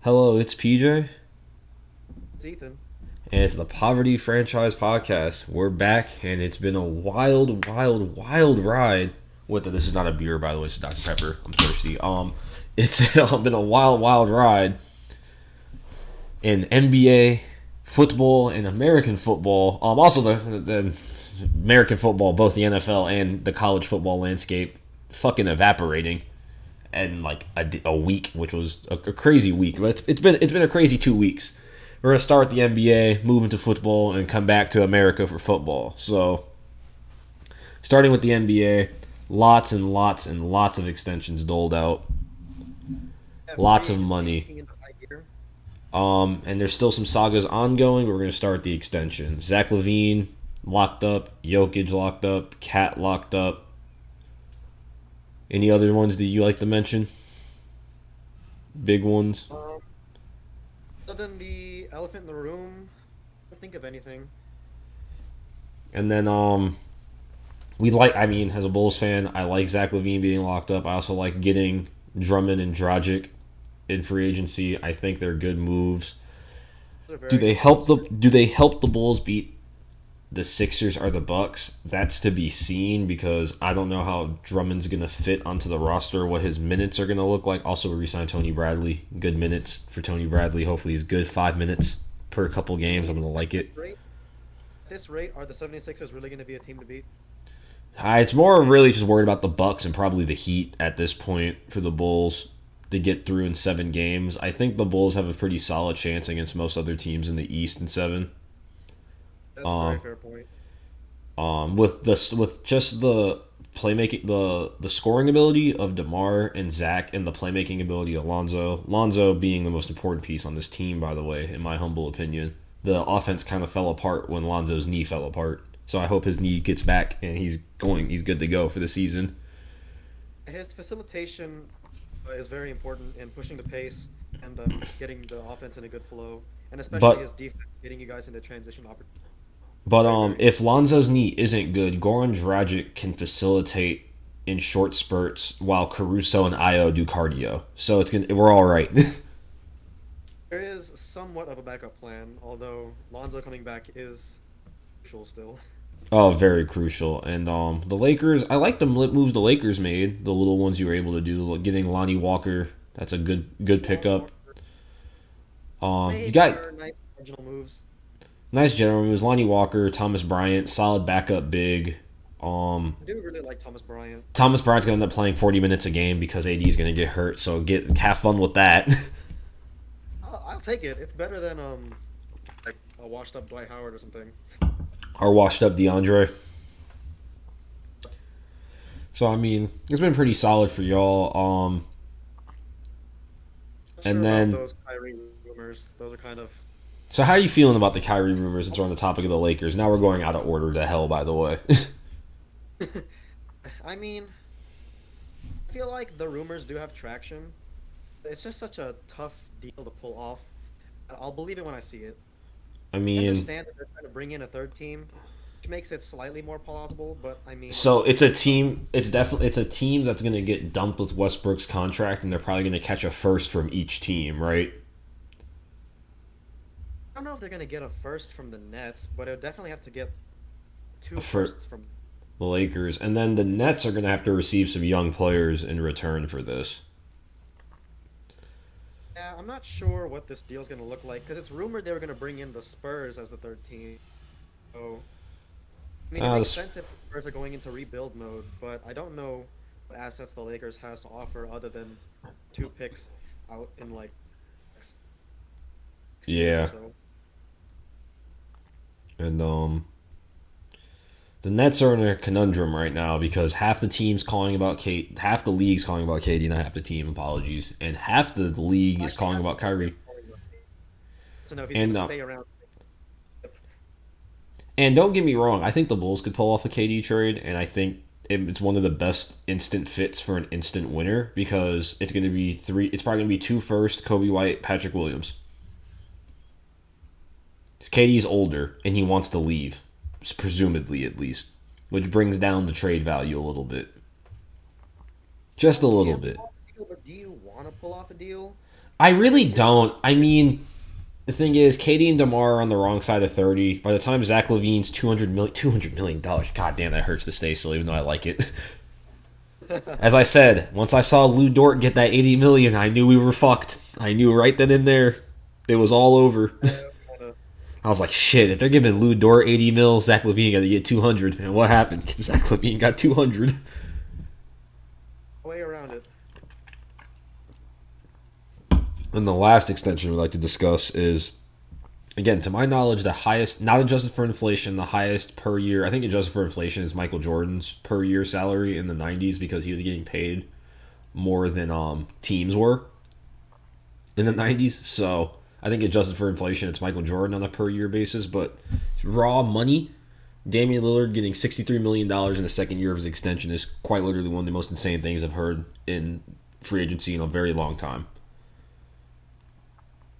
Hello, it's PJ, It's Ethan. and it's the Poverty Franchise Podcast. We're back, and it's been a wild, wild, wild ride. This is not a beer, by the way. It's Dr Pepper. I'm thirsty. It's been a wild, wild ride in NBA football and American football. Also the American football, both the NFL and the college football landscape, fucking evaporating. And like a week, which was a crazy week. But it's been a crazy 2 weeks. We're gonna start the NBA, move into football, and come back to America for football. So, starting with the NBA, lots and lots and lots of extensions doled out, Free lots of agency money. kicking into high gear. And there's still some sagas ongoing. We're gonna start the extension. Zach LaVine locked up, Jokic locked up, Cat locked up. Any other ones that you like to mention? Big ones. Um, Other than the elephant in the room, I don't think of anything. And then we like. I mean, as a Bulls fan, I like Zach LaVine being locked up. I also like getting Drummond and Dragic in free agency. I think they're good moves. Those are Do very they good help moves. the Do they help the Bulls beat the Sixers or the Bucks? That's to be seen because I don't know how Drummond's gonna fit onto the roster. What his minutes are gonna look like. Also, we re-signed Tony Bradley. Good minutes for Tony Bradley. Hopefully, he's good. 5 minutes per couple I games. I'm mean, gonna like it. rate, this rate, are the 76ers really going to be a team to beat? It's more really just worried about the Bucks and probably the Heat at this point for the Bulls to get through in 7 games. I think the Bulls have a pretty solid chance against most other teams in the East in seven. That's a very Um, fair point. with just the playmaking, the scoring ability of Demar and Zach, and the playmaking ability of Lonzo. Lonzo being the most important piece on this team, by the way, in my humble opinion. The offense kind of fell apart when Lonzo's knee fell apart. So I hope his knee gets back and he's good to go for the season. His facilitation is very important in pushing the pace and getting the offense in a good flow, and especially But his defense, getting you guys into transition opportunities. But Very, very if important. Lonzo's knee isn't good, Goran Dragic can facilitate in short spurts while Caruso and Io do cardio. So we're all right. There is somewhat of a backup plan, although Lonzo coming back is crucial still. Oh, very crucial. And the Lakers, I like the moves the Lakers made. The little ones you were able to do, like getting Lonnie Walker. That's a good Lonnie pickup. Walker. You Maybe got are nice marginal moves. nice general moves. Lonnie Walker, Thomas Bryant, solid backup big. Um, I do really like Thomas Bryant. Thomas Bryant's gonna end up playing 40 minutes a game because AD's gonna get hurt. So have fun with that. I'll take it. It's better than like a washed up Dwight Howard or something. Our washed up DeAndre. So I mean, it's been pretty solid for y'all. Not sure And about then those Kyrie rumors. Those are kind of. so how are you feeling about the Kyrie rumors since we're on the topic of the Lakers? Now we're going out of order to hell, by the way. I mean, I feel like the rumors do have traction. It's just such a tough deal to pull off. I'll believe it when I see it. I I mean, understand that they're trying to bring in a third team, which makes it slightly more plausible. But I mean, so it's a team. It's a team that's gonna get dumped with Westbrook's contract, and they're probably gonna catch a first from each team, right? I don't know if they're gonna get a first from the Nets, but they'll definitely have to get two For firsts from. the Lakers, and then the Nets are gonna have to receive some young players in return for this. Yeah, I'm not sure what this deal's gonna look like because it's rumored they were gonna bring in the Spurs as the third team. So, I mean, it makes This sense if the Spurs are going into rebuild mode, but I don't know what assets the Lakers has to offer other than two picks out in like next 6 years or Yeah, so. and the Nets are in a conundrum right now because half the team's calling about Kate, half the league's calling about Katie, not half the team. Apologies, and half the league is Actually, calling half about the league is Kyrie. calling about Kate. So know if he's And gonna uh, stay around. and don't get me wrong, I think the Bulls could pull off a KD trade, and I think it's one of the best instant fits for an instant winner because it's going to be three. It's probably going to be two first, Kobe White, Patrick Williams. 'Cause KD's older and he wants to leave, presumably at least, which brings down the trade value a little bit, just a You little can bit. pull off a deal, but do you want to pull off a deal? I really don't. I mean, the thing is, Katie and DeMar are on the wrong side of 30. By the time Zach Levine's $200 million, God damn, that hurts to say still, even though I like it. As I said, once I saw Lou Dort get that 80 million, I knew we were fucked. I knew right then and there, it was all over. I was like, shit, if they're giving Lou Dort 80 mil, Zach Levine got to get 200. And what happened? Zach Levine got 200. Way around it. And the last extension we'd like to discuss is, again, to my knowledge, the highest, not adjusted for inflation, the highest per year, I think adjusted for inflation is Michael Jordan's per year salary in the 90s because he was getting paid more than teams were in the 90s. So I think adjusted for inflation, it's Michael Jordan on a per year basis. But raw money, Damian Lillard getting $63 million in the second year of his extension is quite literally one of the most insane things I've heard in free agency in a very long time.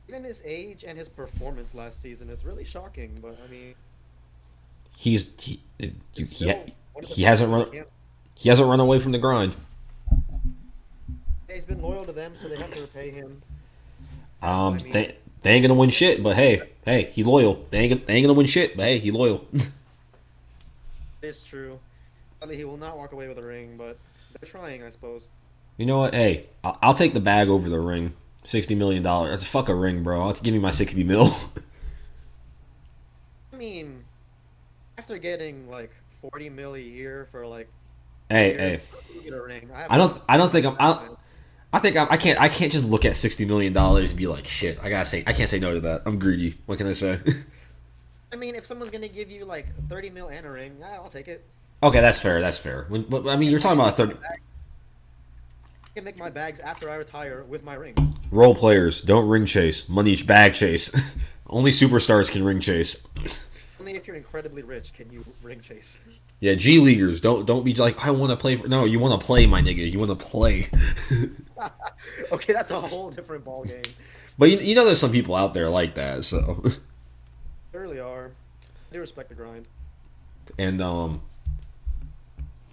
Even his age and his performance last season, it's really shocking. But I mean, He still one of the he hasn't best run in the he hasn't run away from the grind. He's been loyal to them, so they have to repay him. They ain't gonna win shit, but hey, he loyal. They ain't gonna win shit, but hey, he loyal. It's true. Sadly, he will not walk away with a ring, but they're trying, I suppose. You know what? Hey, I'll take the bag over the ring. $60 million. Fuck a ring, bro. I'll give me my 60 mil. I mean, after getting like 40 mil a year for like Hey. you get a ring. I can't just look at $60 million and be like, shit, I can't say no to that. I'm greedy. What can I say? I mean, if someone's gonna give you like 30 mil and a ring, I'll take it. Okay, that's fair. I mean, you're talking about 30 I can make my bags after I retire with my ring. role players. Don't ring chase. Money bag chase. Only superstars can ring chase. Only if you're incredibly rich can you ring chase. Yeah, G leaguers. Don't be like, I want to play. No, you want to play, my nigga. You want to play. Okay, that's a whole different ball game. But you know, there's some people out there like that. So, They really are. They respect the grind. and then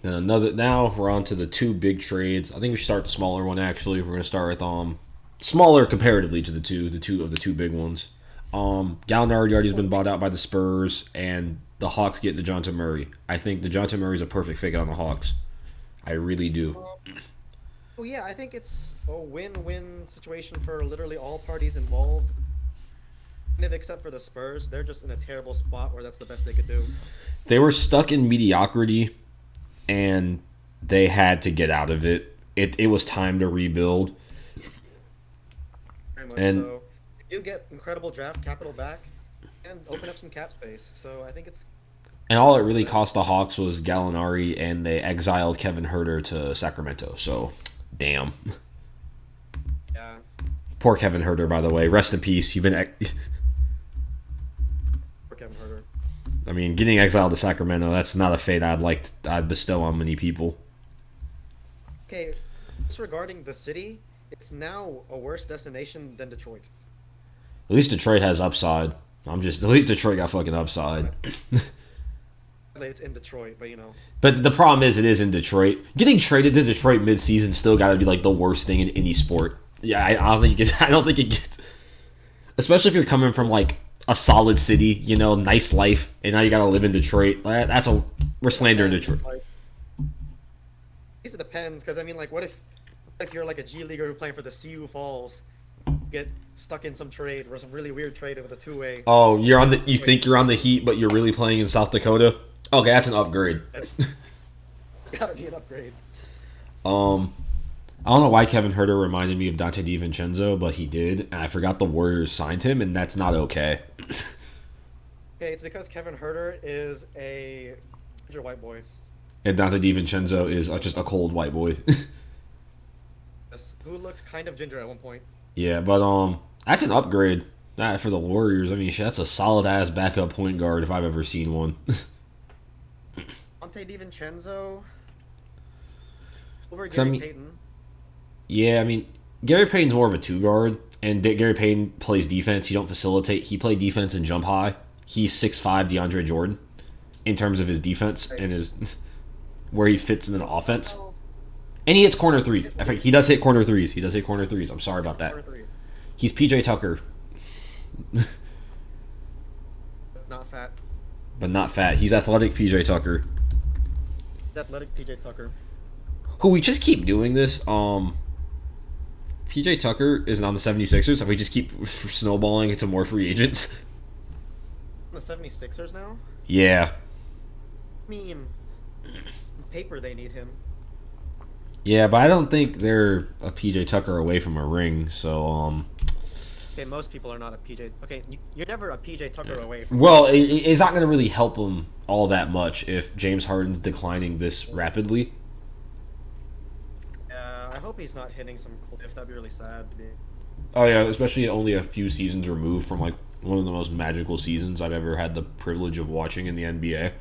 another. Now we're on to the two big trades. I think we should start the smaller one. Actually, we're gonna start with smaller comparatively to the two big ones. Gallinari already has been bought out by the Spurs, and the Hawks get DeJounte Murray. I think DeJounte Murray is a perfect fit on the Hawks. I really do. Oh yeah, I think it's a win-win situation for literally all parties involved. Kind of except for the Spurs, they're just in a terrible spot where that's the best they could do. They were stuck in mediocrity, and they had to get out of it. It was time to rebuild. Very much And- so. You do get incredible draft capital back and open up some cap space. So I think it's And all it really cost the Hawks was Gallinari, and they exiled Kevin Herter to Sacramento. So, damn. yeah. Poor Kevin Herter, by the way. Rest in peace. You've been. For Kevin Herter. I mean, getting exiled to Sacramento, that's not a fate I'd bestow on many people. Okay, disregarding the city, it's now a worse destination than Detroit. At least Detroit has upside. At least Detroit got fucking upside. It's in Detroit, but you know. But the problem is, it is in Detroit. Getting traded to Detroit mid-season still got to be like the worst thing in any sport. Yeah, I don't think it. I don't think it gets. Especially if you're coming from like a solid city, you know, nice life, and now you got to live in Detroit. We're slandering Detroit. Like, I guess it depends, because I mean, like, what if you're like a G leaguer playing for the Sioux Falls, get stuck in some trade or some really weird trade with a two-way? Oh, you think you're on the Heat, but you're really playing in South Dakota. Okay, that's an upgrade. It's gotta be an upgrade. I don't know why Kevin Herter reminded me of Dante DiVincenzo, but he did, and I forgot the Warriors signed him, and that's not okay. Okay, it's because Kevin Herter is a ginger white boy. And Dante DiVincenzo is just a cold white boy. Yes, who looked kind of ginger at one point. Yeah, but that's an upgrade. For the Warriors. I mean, shit, that's a solid ass backup point guard if I've ever seen one. Dante DiVincenzo over 'Cause I Gary mean- Payton. Yeah, I mean, Gary Payton's more of a two guard, and Gary Payton plays defense. He don't facilitate. He played defense and jump high. He's 6'5" DeAndre Jordan in terms of his defense and his where he fits in the offense. And he hits corner threes. I think he does hit corner threes. I'm sorry about that. Corner three. He's PJ Tucker, Not fat. but not fat. He's athletic PJ Tucker. Athletic PJ Tucker. Who we just keep doing this. PJ Tucker isn't on the 76ers, and we just keep snowballing into more free agents. The 76ers now? Yeah. I mean, on paper they need him. Yeah, but I don't think they're a PJ Tucker away from a ring, so, Okay, most people are not a PJ. Okay, you're never a PJ Tucker away from. Well, it's not going to really help them all that much if James Harden's declining this rapidly. I hope he's not hitting some cliff. That'd be really sad. Oh, yeah, especially only a few seasons removed from, like, one of the most magical seasons I've ever had the privilege of watching in the NBA.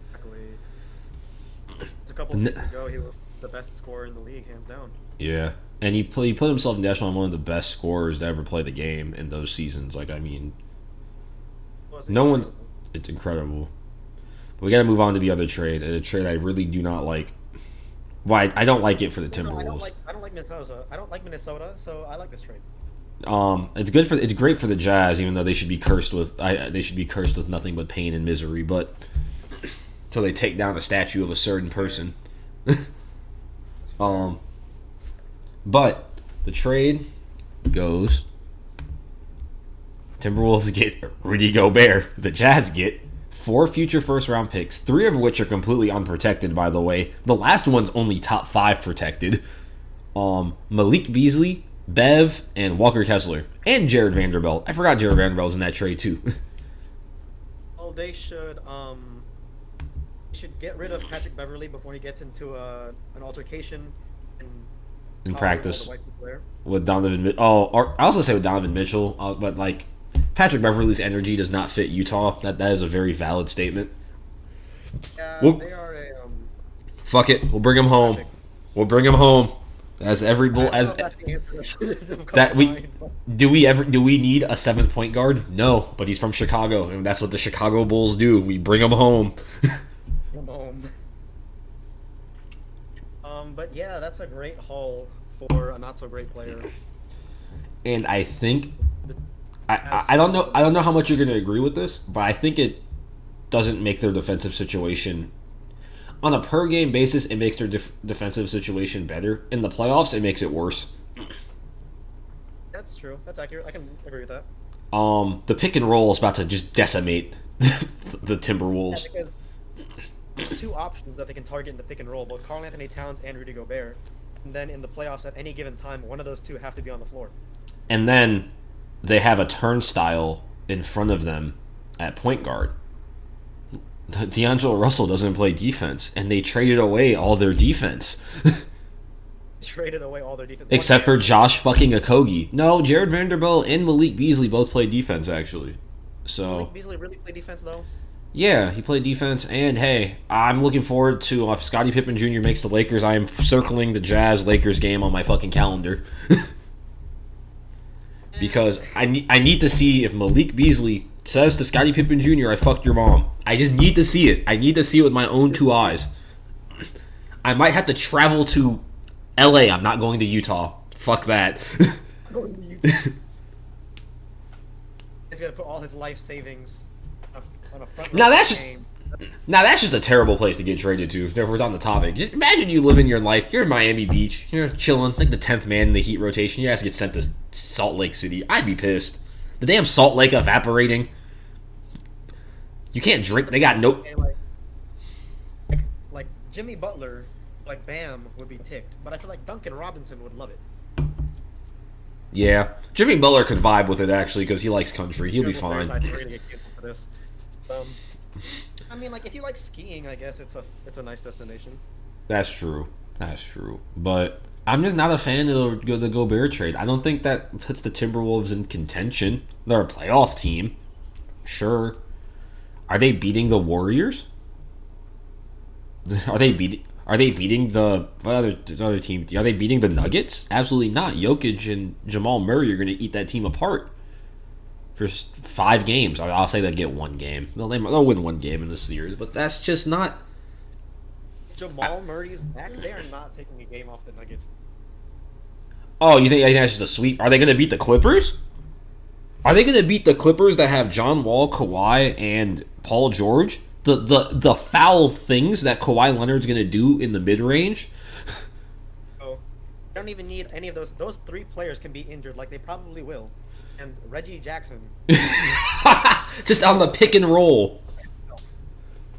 Exactly. It's a couple of seasons ago, he was the best scorer in the league, hands down. Yeah. And he put himself in echelon one of the best scorers to ever play the game in those seasons. Like, I mean, no one. It's incredible. But we got to move on to the other trade. A trade I really do not like. Well, I don't like it for the Timberwolves. I don't like Minnesota. I don't like Minnesota, so I like this trade. It's great for the Jazz, even though they should be cursed with. They should be cursed with nothing but pain and misery. But until they take down a statue of a certain person. But the trade goes. Timberwolves get Rudy Gobert. The Jazz get 4 future first-round picks, 3 of which are completely unprotected, by the way. The last one's only top 5 protected. Malik Beasley, Bev, and Walker Kessler. And Jared Vanderbilt. I forgot Jared Vanderbilt was in that trade, too. Well, they should get rid of Patrick Beverly before he gets into an altercation in practice with Donovan Mitchell. I also say with Donovan Mitchell, but like Patrick Beverly's energy does not fit Utah. That is a very valid statement. Yeah, they are a fuck it. We'll bring him home. We'll bring him home. As every bull as that we do we need a 7th point guard? No, but he's from Chicago, and that's what the Chicago Bulls do. We bring him home. Bring him home. But yeah, that's a great haul for a not so great player. And I think I don't know how much you're going to agree with this, but I think it doesn't make their defensive situation on a per game basis. It makes their defensive situation better. In the playoffs, it makes it worse. That's true. That's accurate. I can agree with that. The pick and roll is about to just decimate the Timberwolves. Yeah, because there's 2 options that they can target in the pick and roll, both Karl Anthony Towns and Rudy Gobert. And then in the playoffs, at any given time, one of those 2 have to be on the floor. And then they have a turnstile in front of them at point guard. D'Angelo Russell doesn't play defense, and they traded away all their defense. Traded away all their defense. Except for Josh fucking Okogie. No, Jared Vanderbilt and Malik Beasley both play defense, actually. So Malik Beasley really played defense, though? Yeah, he played defense, and hey, I'm looking forward to if Scottie Pippen Jr. makes the Lakers, I am circling the Jazz-Lakers game on my fucking calendar. Because I need to see if Malik Beasley says to Scottie Pippen Jr., I fucked your mom. I just need to see it. I need to see it with my own 2 eyes. I might have to travel to LA. I'm not going to Utah. Fuck that. Going to Utah. He's gonna put all his life savings on a front Now that's game. Now that's just a terrible place to get traded to. If we're on the topic, just imagine you living your life. You're in Miami Beach. You're chilling, like the 10th man in the Heat rotation. You guys get sent to Salt Lake City. I'd be pissed. The damn Salt Lake evaporating. You can't drink. They got no. Like Jimmy Butler, like Bam would be ticked, but I feel like Duncan Robinson would love it. Yeah, Jimmy Butler could vibe with it actually because he likes country. He'll be fine. We're gonna get canceled for this. I mean, like if you like skiing, I guess it's a nice destination. That's true. That's true. But I'm just not a fan of the Gobert trade. I don't think that puts the Timberwolves in contention. They're a playoff team. Sure. Are they beating the Warriors? Are they beating the other team? Are they beating the Nuggets? Absolutely not. Jokic and Jamal Murray are going to eat that team apart for 5 games. I'll say they'll get 1 game. They'll win 1 game in the series, but that's just not. Jamal Murray's back. They are not taking a game off the Nuggets. Oh, you think that's just a sweep? Are they going to beat the Clippers? Are they going to beat the Clippers that have John Wall, Kawhi, and Paul George? The foul things that Kawhi Leonard's going to do in the mid range. So, they don't even need any of those. Those 3 players can be injured, like they probably will. And Reggie Jackson. Just on the pick and roll.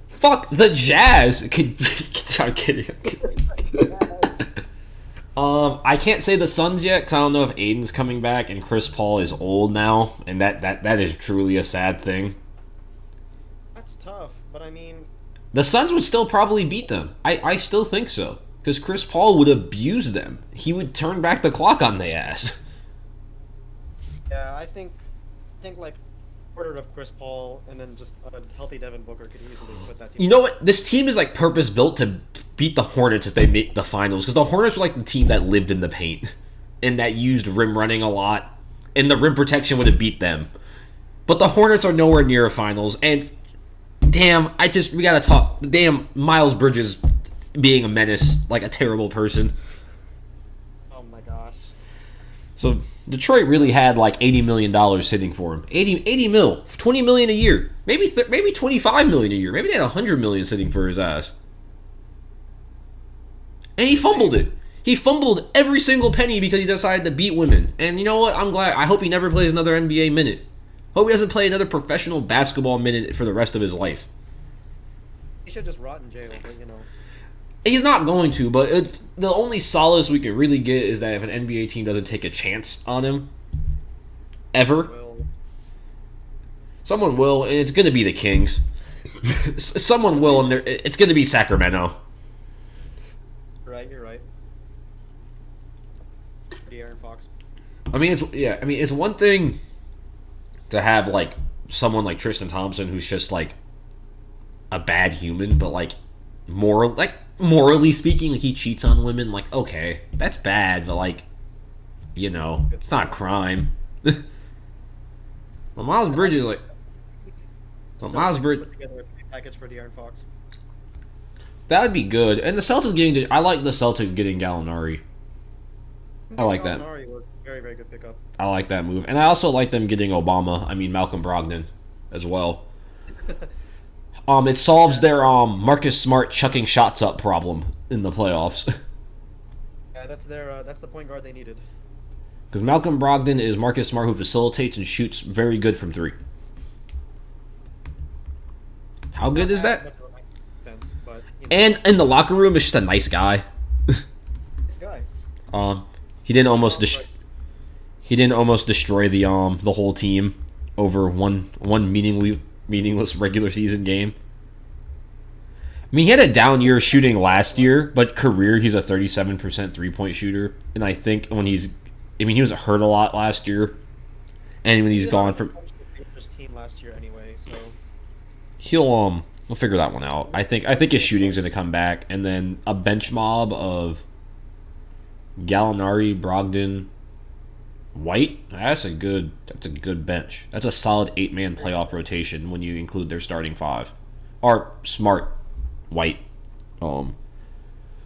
Fuck the Jazz. I'm kidding. I can't say the Suns yet because I don't know if Aiden's coming back and Chris Paul is old now, and that is truly a sad thing. That's tough, but I mean, the Suns would still probably beat them. I still think so because Chris Paul would abuse them. He would turn back the clock on their ass. Yeah, I think like order of Chris Paul and then just a healthy Devin Booker could easily put that team. You know what? This team is like purpose built to beat the Hornets if they make the finals because the Hornets were like the team that lived in the paint and that used rim running a lot, and the rim protection would have beat them. But the Hornets are nowhere near a finals, and damn, we gotta talk. Damn, Miles Bridges being a menace, like a terrible person. Oh my gosh. So Detroit really had like $80 million sitting for him. 80 mil, $20 million a year, maybe $25 million a year. Maybe they had $100 million sitting for his ass, and he fumbled it. He fumbled every single penny because he decided to beat women. And you know what? I'm glad. I hope he never plays another NBA minute. Hope he doesn't play another professional basketball minute for the rest of his life. He should just rot in jail, but you know. He's not going to, but the only solace we can really get is that if an NBA team doesn't take a chance on him, ever, someone will, and it's going to be the Kings. Someone will, and it's going to be Sacramento. Right, you're right. De'Aaron Fox. I mean, it's one thing to have like someone like Tristan Thompson who's just like a bad human, but like morally speaking, like he cheats on women. Like, okay, that's bad, but like, you know, it's not a crime. Well, Miles Bridges like, Miles Bridges put together a package for De'Aaron Fox. That would be good. And the Celtics I like the Celtics getting Gallinari. I like that. Gallinari was a very, very good pickup. I like that move. And I also like them getting Malcolm Brogdon as well. It solves their Marcus Smart chucking shots up problem in the playoffs. Yeah, that's the point guard they needed. Because Malcolm Brogdon is Marcus Smart who facilitates and shoots very good from 3. How good is that? Defense, but, you know. And in the locker room is just a nice guy. This guy. He didn't almost destroy the whole team over one meaningless regular season game. I mean, he had a down year shooting last year, but career he's a 37% 3-point shooter, and I think he was hurt a lot last year, and when he's gone from his team last year anyway, so we'll figure that one out. I think his shooting's gonna come back, and then a bench mob of Gallinari, Brogdon, White. That's a good bench. That's a solid 8-man playoff rotation when you include their starting 5. Or Smart, White.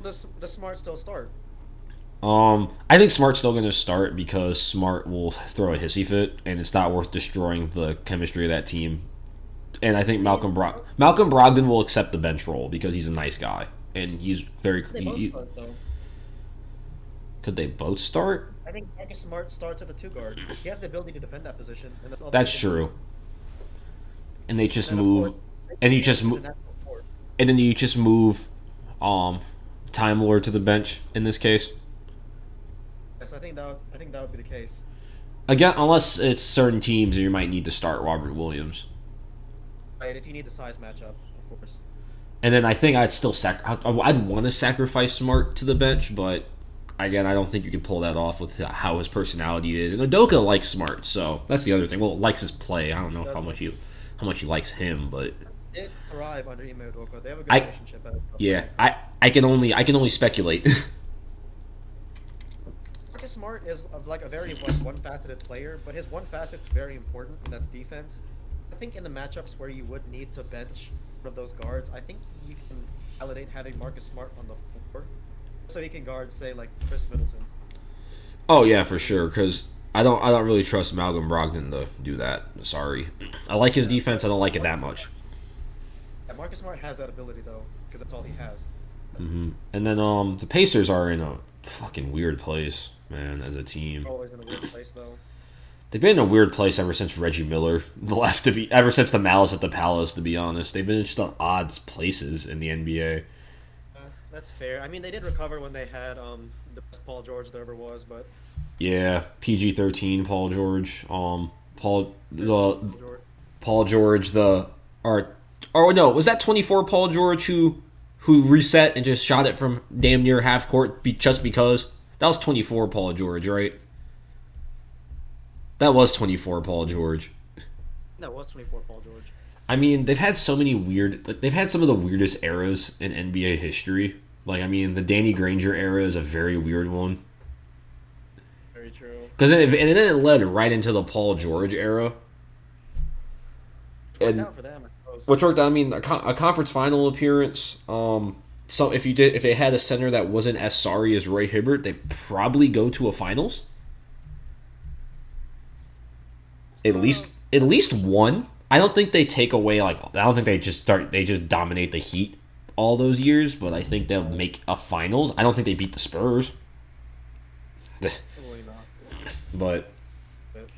the Smart still start. I think Smart's still going to start because Smart will throw a hissy fit, and it's not worth destroying the chemistry of that team. And I think Malcolm Brogdon will accept the bench role because he's a nice guy, and he's very. They both start, though. Could they both start? I think Marcus Smart starts at the 2 guard. He has the ability to defend that position. And that's true. And they just move, and you just move, and then you just move, Time Lord to the bench in this case. Yes, I think that would be the case. Again, unless it's certain teams, you might need to start Robert Williams. Right, if you need the size matchup, of course. And then I think I'd want to sacrifice Smart to the bench, but again, I don't think you can pull that off with how his personality is. And Udoka likes Smart, so that's the other thing. Well, likes his play. I don't know how much he likes him, but they thrive under Ime Udoka. They have a good relationship. Yeah, I can only speculate. Marcus Smart is like a very one-faceted player, but his one facet's very important, and that's defense. I think in the matchups where you would need to bench one of those guards, I think you can validate having Marcus Smart on the floor so he can guard, say, like Chris Middleton. Oh yeah, for sure. Because I don't really trust Malcolm Brogdon to do that. Sorry, I like his Yeah. defense. I don't like it that much. Yeah, Marcus Smart has that ability though, because that's all he has. And then the Pacers are in a fucking weird place, man. As a team, Always in a weird place though. they've been in a weird place ever since Reggie Miller left. To be ever since the Malice at the Palace. To be honest, they've been in just on odd places in the NBA. That's fair. I mean, they did recover when they had the best Paul George there ever was, but Yeah, PG-13, Paul George, Paul George. Paul George, or no, was that 24 Paul George who reset and just shot it from damn near half court just because? That was 24 Paul George, right? That was 24 Paul George. That was 24 Paul George. I mean, they've had so many weird. They've had some of the weirdest eras in NBA history. Like, I mean, the Danny Granger era is a very weird one. Very true. Because then it led right into the Paul George era. Worked And out for them, I suppose. which worked. I mean, a conference final appearance. So if they had a center that wasn't as sorry as Roy Hibbert, they probably go to a finals. At So, least one. I don't think they take away like I don't think they just dominate the Heat all those years, but I think they'll make a finals. I don't think they beat the Spurs, probably not. but But,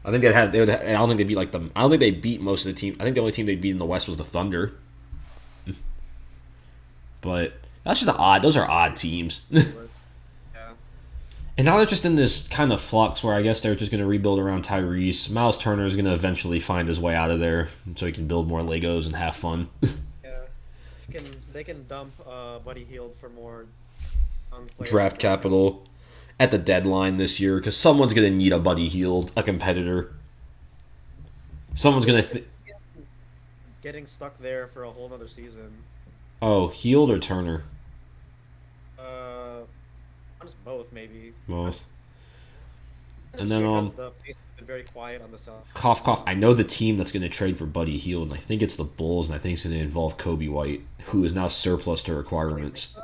I think they would. I don't think they beat like them. I don't think they beat most of the team. I think the only team they beat in the West was the Thunder. But that's just odd. Those are odd teams. but, yeah. And now they're just in this kind of flux where I guess they're just going to rebuild around Tyrese. Miles Turner is going to eventually find his way out of there so he can build more Legos and have fun. Yeah. They can dump Buddy Hield for more young players. Draft capital at the deadline this year because someone's going to need a Buddy Hield, a competitor. Someone's going to. Getting stuck there for a whole other season. Oh, Hield or Turner? Just both maybe. Both. And Just then because the pace has been very quiet on the South. cough cough. I know the team that's going to trade for Buddy Hield, and I think it's the Bulls, and I think it's going to involve Kobe White, who is now surplus to requirements.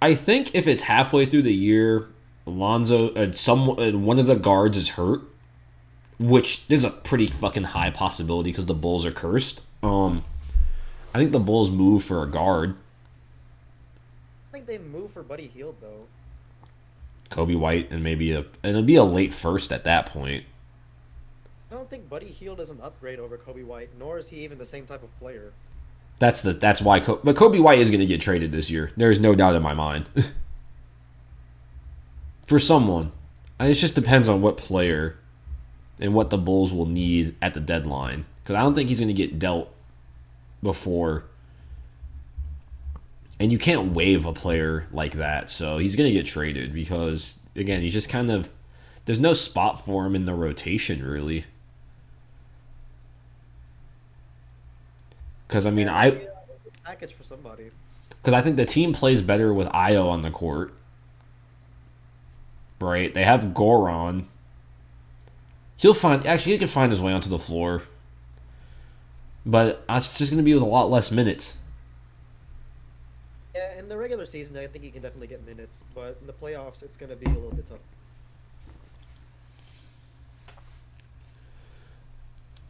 I think if it's halfway through the year, Alonzo one of the guards is hurt, which is a pretty fucking high possibility because the Bulls are cursed. I think the Bulls move for a guard. I think they move for Buddy Hield though. Kobe White and it'll be a late first at that point. I don't think Buddy Hield is an upgrade over Kobe White, nor is he even the same type of player. That's why. But Kobe White is going to get traded this year. There's no doubt in my mind. For someone, it just depends on what player and what the Bulls will need at the deadline. Because I don't think he's going to get dealt before. And you can't waive a player like that, so he's going to get traded because again, he's just kind of there's no spot for him in the rotation really. Because I mean, Package for somebody. I think the team plays better with Io on the court. Right? They have Goron. He can find his way onto the floor. But it's just going to be with a lot less minutes. Yeah, in the regular season, I think he can definitely get minutes, but in the playoffs, it's going to be a little bit tough.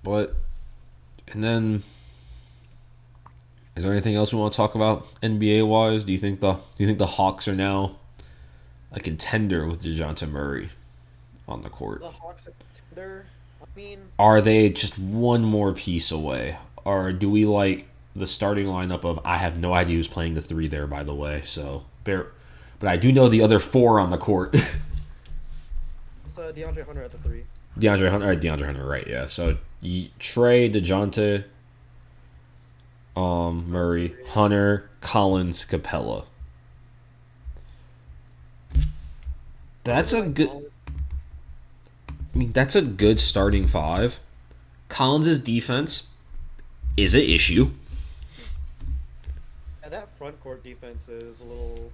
But and then is there anything else we want to talk about NBA wise? Do you think the Hawks are now a contender with DeJounte Murray on the court? The Hawks are contender. I mean, Are they just one more piece away? Or do we like the starting lineup of I have no idea who's playing the three there, by the way, but I do know the other four on the court. it's DeAndre Hunter at the three. DeAndre Hunter, right, yeah. So Trey, DeJounte, Murray, Hunter, Collins, Capella. That's a good starting five. Collins' defense is an issue. Yeah, that front court defense is a little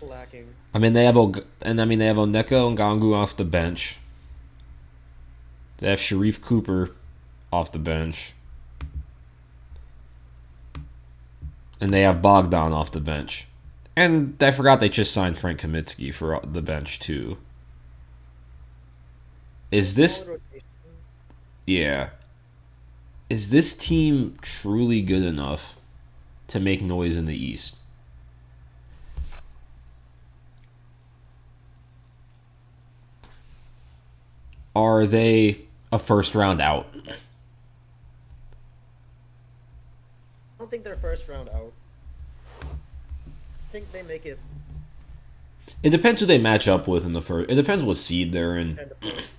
lacking. I mean they have Oneka Ngannou off the bench. They have Sharif Cooper off the bench. And they have Bogdan off the bench. And I forgot they just signed Frank Kaminsky for the bench too. Is Solid this rotation. yeah? Is this team truly good enough to make noise in the East? Are they a first round out? I don't think they're first round out. I think they make it It depends who they match up with in the first. It depends what seed they're in. kind of first.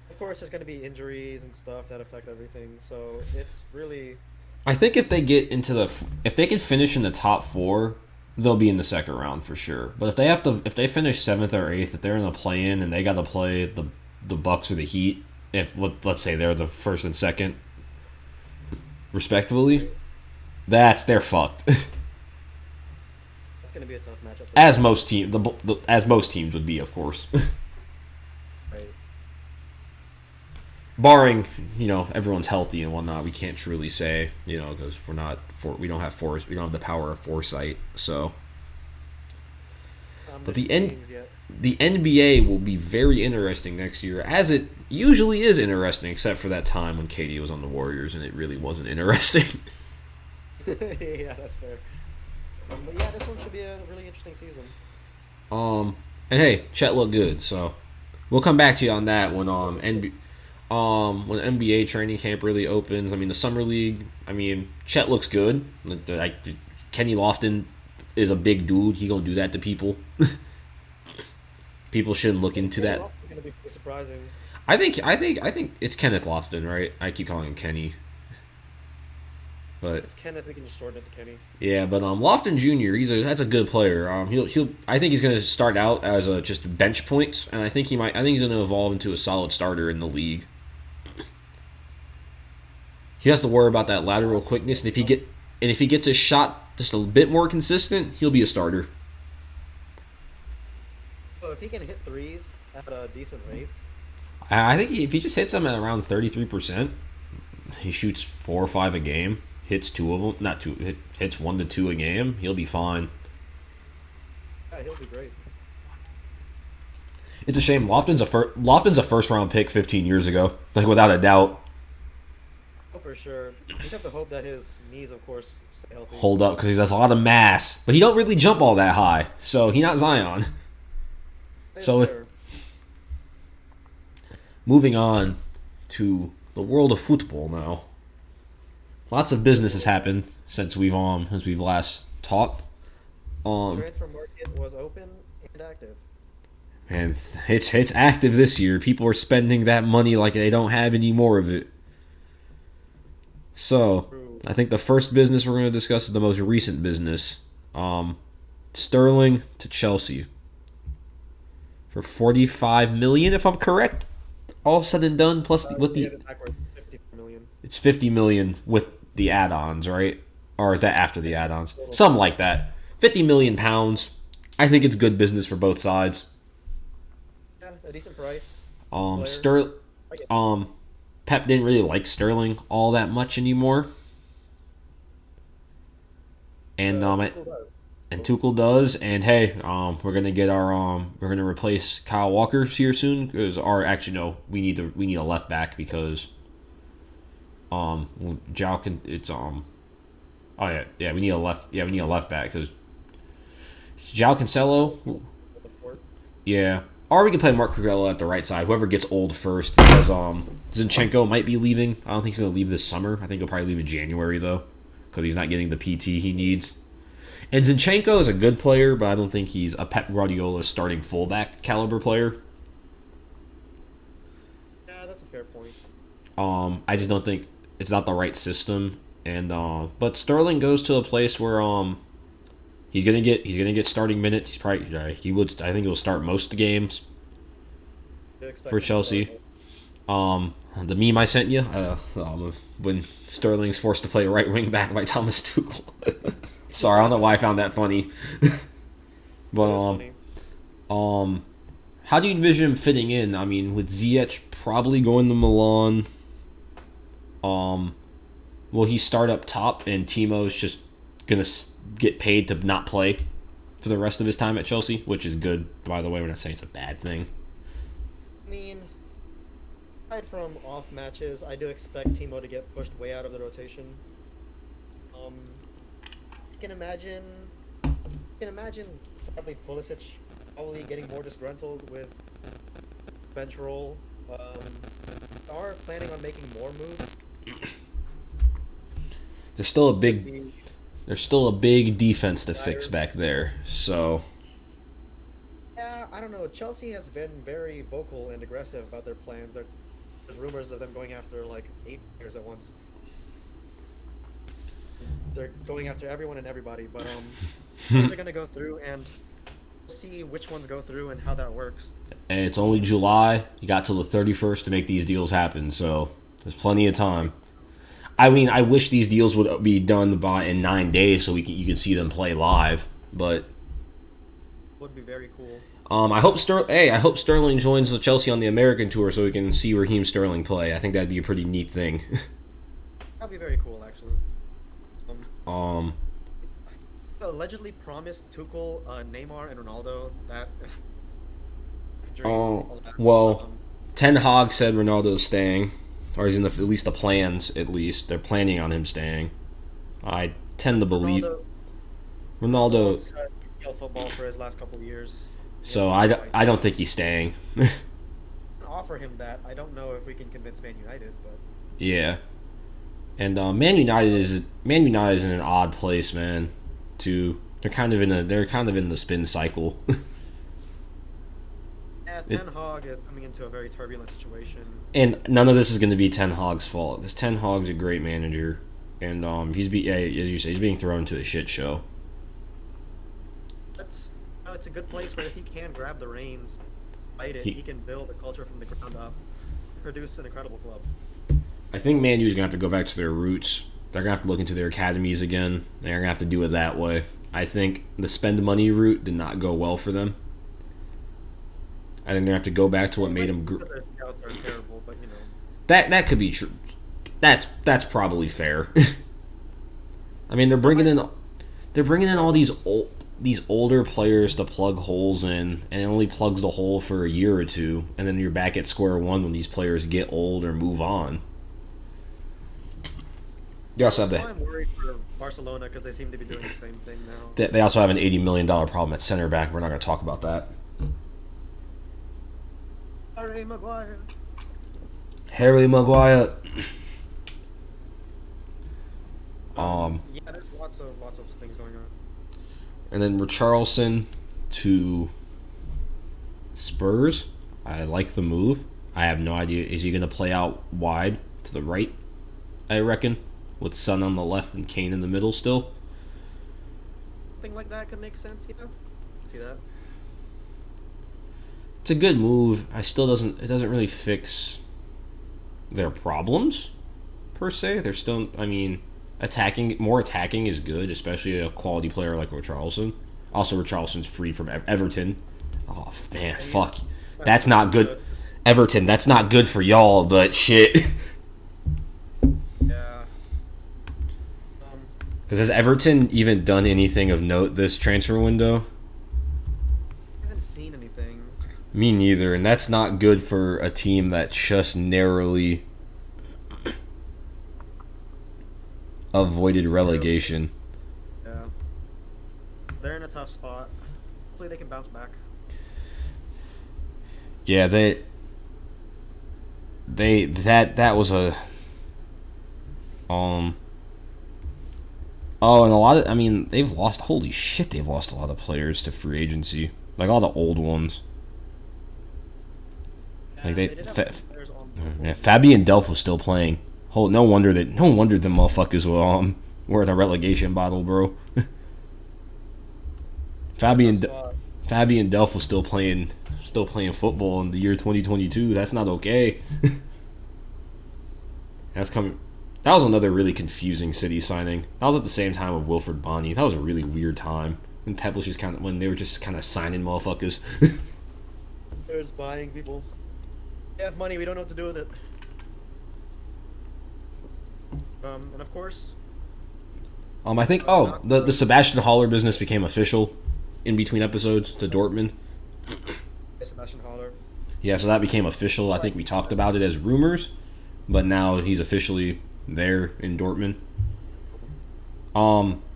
Of course, there's going to be injuries and stuff that affect everything, so it's really I think if they get into if they can finish in the top four, they'll be in the second round for sure. But if they finish seventh or eighth, if they're in the play-in and they got to play the Bucks or the Heat, if let's say they're the first and second, respectively, they're fucked. it's going to be a tough matchup. As most as most teams would be, of course. Right. Barring, everyone's healthy and whatnot, we can't truly say, because we don't have the power of foresight. So, but the NBA will be very interesting next year, as it usually is interesting, except for that time when KD was on the Warriors and it really wasn't interesting. Yeah, that's fair. But yeah, this one should be a really interesting season. And hey, Chet looked good, so we'll come back to you on that when when NBA training camp really opens. I mean, the summer league. I mean, Chet looks good. Kenny Lofton is a big dude. He gonna do that to people. People shouldn't look into that. It's going to be pretty surprising. I think it's Kenneth Lofton, right? I keep calling him Kenny. If But it's Kenneth, we can just shorten it to Kenny. yeah, but Lofton Jr. That's a good player. I think he's gonna start out as just bench points, and I think he's gonna evolve into a solid starter in the league. He has to worry about that lateral quickness, and if he gets his shot just a bit more consistent, he'll be a starter. So if he can hit threes at a decent rate, I think if he just hits them at around 33%, he shoots 4 or 5 a game, hits 2 of them, not 2, hits 1 to 2 a game, he'll be fine. yeah, he'll be great. It's a shame Lofton's a first round pick 15 years ago, like without a doubt. Oh, for sure. You just have to hope that his knees, of course, stay healthy. Hold up, because he has a lot of mass, but he don't really jump all that high, so he not Zion. It's so fair. Moving on to the world of football now. Lots of business has happened since we've last talked. Transfer market was open and active. And it's active this year. People are spending that money like they don't have any more of it. So, True. I think the first business we're going to discuss is the most recent business. Sterling to Chelsea for $45 million, if I'm correct. All said and done, plus with We the have it backwards, 50 million. it's $50 million with the add-ons, right? Or is that after the add-ons? Something like that. £50 million. I think it's good business for both sides. Yeah, a decent price. Sterling. Like it. Pep didn't really like Sterling all that much anymore. And Tuchel does. Tuchel does. And hey, we're gonna get we're gonna replace Kyle Walker here soon because we need a left back because Jao can we need a left back because Jao Cancelo. Yeah. Or we can play Mark Cucurella at the right side. Whoever gets old first, because Zinchenko might be leaving. I don't think he's going to leave this summer. I think he'll probably leave in January, though, because he's not getting the PT he needs. And Zinchenko is a good player, but I don't think he's a Pep Guardiola starting fullback caliber player. Yeah, that's a fair point. I just don't think it's not the right system. And but Sterling goes to a place where he's gonna get starting minutes. I think he'll start most of the games for Chelsea. The meme I sent you, when Sterling's forced to play right wing back by Thomas Tuchel. Sorry, I don't know why I found that funny. But how do you envision him fitting in? I mean, with Ziyech probably going to Milan, will he start up top and Timo's just gonna get paid to not play for the rest of his time at Chelsea, which is good. By the way, we're not saying it's a bad thing. I mean, aside from off matches, I do expect Timo to get pushed way out of the rotation. Um, you can imagine, sadly, Pulisic probably getting more disgruntled with bench role. Are planning on making more moves. There's still a big defense to fix back there. So Yeah, I don't know. Chelsea has been very vocal and aggressive about their plans. There's rumors of them going after like 8 players at once. They're going after everyone and everybody, but those are gonna go through, and we'll see which ones go through and how that works. and it's only July. You got till the 31st to make these deals happen. So there's plenty of time. I mean, I wish these deals would be done in 9 days so you can see them play live. But Would be very cool. I hope Sterling joins the Chelsea on the American tour so we can see Raheem Sterling play. I think that'd be a pretty neat thing. That'd be very cool, actually. Allegedly promised Tuchel, Neymar, and Ronaldo that. Well, Ten Hag said Ronaldo's staying, or he's in at least the plans. At least they're planning on him staying. I tend to believe Ronaldo. Wants, football for his last couple of years. So I don't think he's staying. Offer him that. I don't know if we can convince Man United, but Yeah, and Man United is in an odd place, man. They're kind of in the spin cycle. yeah, Ten Hag is coming into a very turbulent situation. And none of this is going to be Ten Hag's fault. Because Ten Hag's a great manager, and as you say, he's being thrown into a shit show. It's a good place where if he can grab the reins, fight it, he can build a culture from the ground up, produce an incredible club. I think Man U's going to have to go back to their roots. They're going to have to look into their academies again. They're going to have to do it that way. I think the spend money route did not go well for them. I think they're going to have to go back to what made them. Their scouts are terrible, but That could be true. That's probably fair. I mean, they're bringing in all these older players to plug holes in, and it only plugs the hole for a year or two, and then you're back at square one when these players get old or move on. You also have I'm worried for Barcelona because they seem to be doing the same thing now. They also have an $80 million problem at center back. We're not going to talk about that. Harry Maguire. Yeah, there's lots of things going on. And then Richarlison to Spurs. I like the move. I have no idea. Is he going to play out wide to the right, I reckon, with Son on the left and Kane in the middle still? Something like that could make sense, yeah. See that? It's a good move. It doesn't really fix their problems, per se. They're still, more attacking is good, especially a quality player like Richarlison. Also, Richarlison's free from Everton. Oh, man, fuck. That's not good. Everton, that's not good for y'all, but shit. Yeah. Because has Everton even done anything of note this transfer window? I haven't seen anything. Me neither, and that's not good for a team that just narrowly avoided relegation. Yeah. They're in a tough spot. Hopefully they can bounce back. Yeah, that was a Oh, and they've lost they've lost a lot of players to free agency. Like all the old ones. Yeah, Like Fabian Delph was still playing. No wonder them motherfuckers were in a relegation battle, bro. Fabian Delph was still playing football in the year 2022. That's not okay. That's coming. That was another really confusing City signing. That was at the same time with Wilfred Bonny. That was a really weird time when Pep was when they were just kind of signing motherfuckers. They're just buying people. They have money. We don't know what to do with it. And of course, I think Not the Sebastian Haller business became official in between episodes to Dortmund. Sebastian Haller. Yeah, so that became official. I think we talked about it as rumors, but now he's officially there in Dortmund.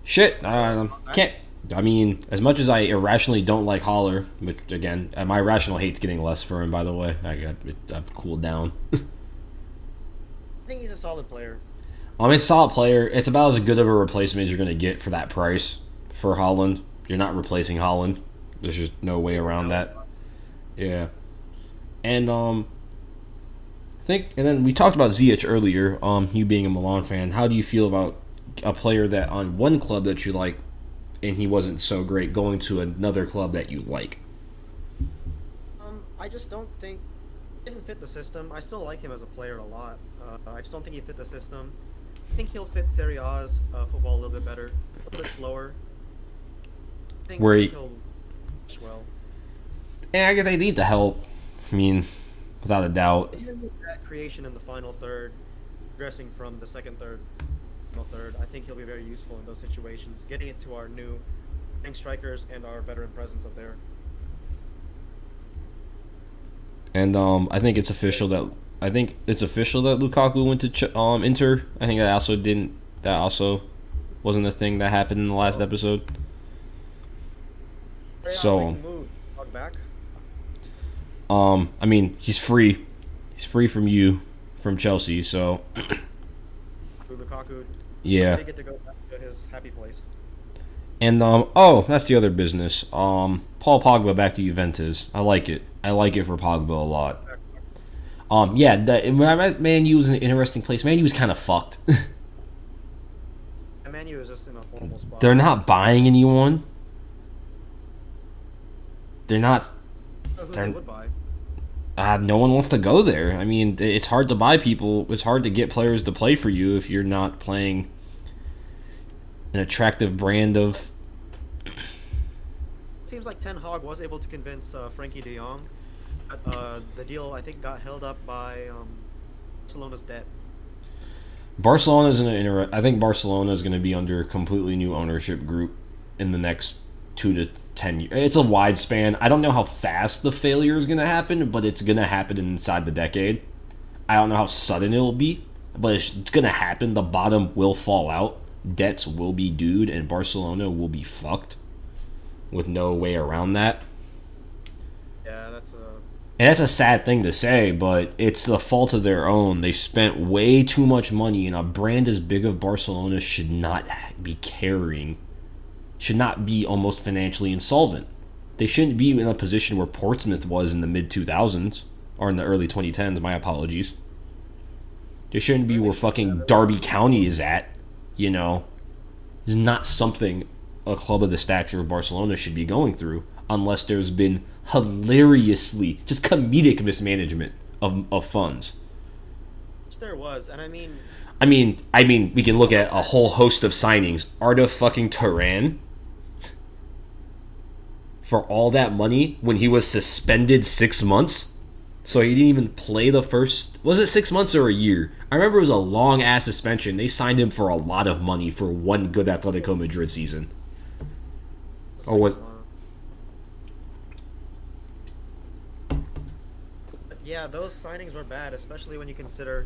Shit, I can't. I mean, as much as I irrationally don't like Haller, which again, my irrational hate's getting less for him. By the way, I've cooled down. I think he's a solid player. He's a solid player. It's about as good of a replacement as you're gonna get for that price for Holland. You're not replacing Holland. There's just no way around that. Yeah, and I think, and then we talked about Ziyech earlier. You being a Milan fan, how do you feel about a player that on one club that you like, and he wasn't so great, going to another club that you like? I just don't think he didn't fit the system. I still like him as a player a lot. I just don't think he fit the system. I think he'll fit Serie A's football a little bit better, a little bit slower. I think Where he- he'll push well. And I guess they need the help. I mean, without a doubt. Even with that creation in the final third, progressing from the second third, final third, I think he'll be very useful in those situations. Getting it to our new young strikers and our veteran presence up there. And I think it's official that Lukaku went to Inter. I think that also wasn't a thing that happened in the last episode. So, Move. Talk back. I mean, he's free. He's free from Chelsea. So, Lukaku. yeah. They get to go back to his happy place. And that's the other business. Paul Pogba back to Juventus. I like it. I like it for Pogba a lot. Yeah, Man U was an interesting place. Man U was kind of fucked. Man U is just in a horrible spot. They're not buying anyone. They're not. Who they would buy. No one wants to go there. I mean, it's hard to buy people. It's hard to get players to play for you if you're not playing an attractive brand of. Seems like Ten Hag was able to convince Frankie De Jong. The deal, I think, got held up by Barcelona's debt. I think Barcelona is going to be under a completely new ownership group in the next 2 to 10 years. It's a wide span. I don't know how fast the failure is going to happen, but it's going to happen inside the decade. I don't know how sudden it will be, but it's going to happen. The bottom will fall out. Debts will be due, and Barcelona will be fucked with no way around that. Yeah, And that's a sad thing to say, but it's the fault of their own. They spent way too much money, and a brand as big as Barcelona should not be almost financially insolvent. They shouldn't be in a position where Portsmouth was in the mid-2000s, or in the early 2010s, my apologies. They shouldn't be where fucking Derby County is at, you know. It's not something a club of the stature of Barcelona should be going through, unless there's been hilariously just comedic mismanagement of funds. which there was, and I mean, We can look at a whole host of signings. Arda fucking Turan, for all that money when he was suspended 6 months, so he didn't even play the first. Was it 6 months or a year? I remember it was a long ass suspension. They signed him for a lot of money for one good Atletico Madrid season. Or what? Yeah, those signings were bad, especially when you consider,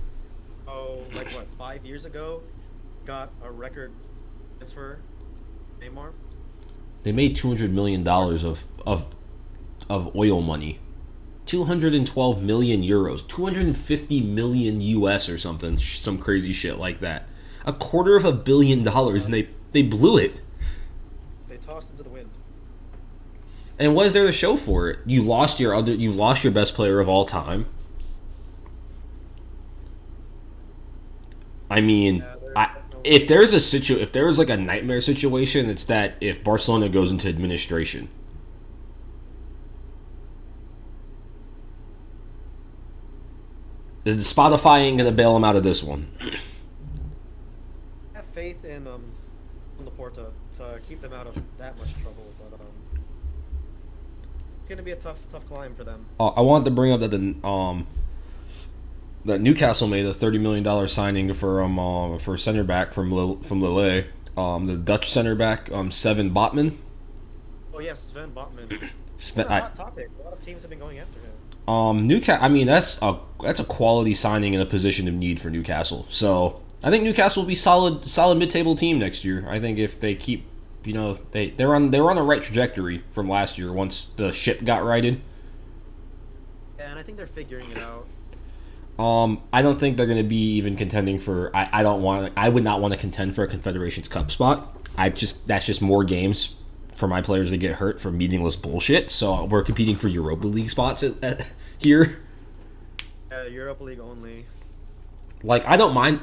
5 years ago, got a record transfer, Neymar. They made $200 million of oil money. 212 million euros, 250 million US or something, some crazy shit like that. $250 million, and they blew it. They tossed into the wind. And what is there to show for it? You lost your best player of all time. I mean, if there was like a nightmare situation, it's that if Barcelona goes into administration. Spotify ain't gonna bail him out of this one. I have faith in Laporta to keep them out of that much trouble, but it's gonna be a tough climb for them. I wanted to bring up that that Newcastle made a $30 million signing for center back from Lille. The Dutch center back, Seven Botman. Oh yes, Sven Botman. Sven, What a hot topic. A lot of teams have been going after him. Newcastle. I mean, that's a quality signing in a position of need for Newcastle. So I think Newcastle will be solid mid-table team next year. I think if they keep, they're on the right trajectory from last year once the ship got righted. Yeah, and I think they're figuring it out. I don't think they're going to be even contending for. I would not want to contend for a Confederations Cup spot. That's just more games for my players to get hurt for meaningless bullshit. So we're competing for Europa League spots at here. Europa League only. Like I don't mind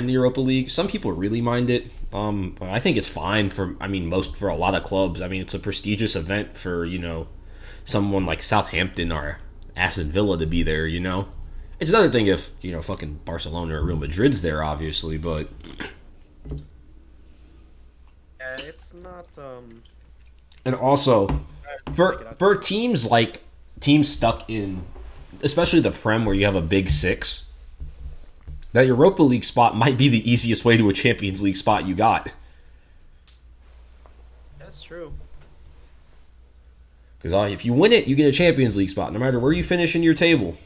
the Europa League. Some people really mind it. But I think it's fine for for a lot of clubs. I mean, it's a prestigious event for, someone like Southampton or Aston Villa to be there, It's another thing if, fucking Barcelona or Real Madrid's there, obviously, but Yeah, it's not and also for teams stuck in, especially the Prem where you have a big six, that Europa League spot might be the easiest way to a Champions League spot you got. That's true. Because if you win it, you get a Champions League spot. No matter where you finish in your table,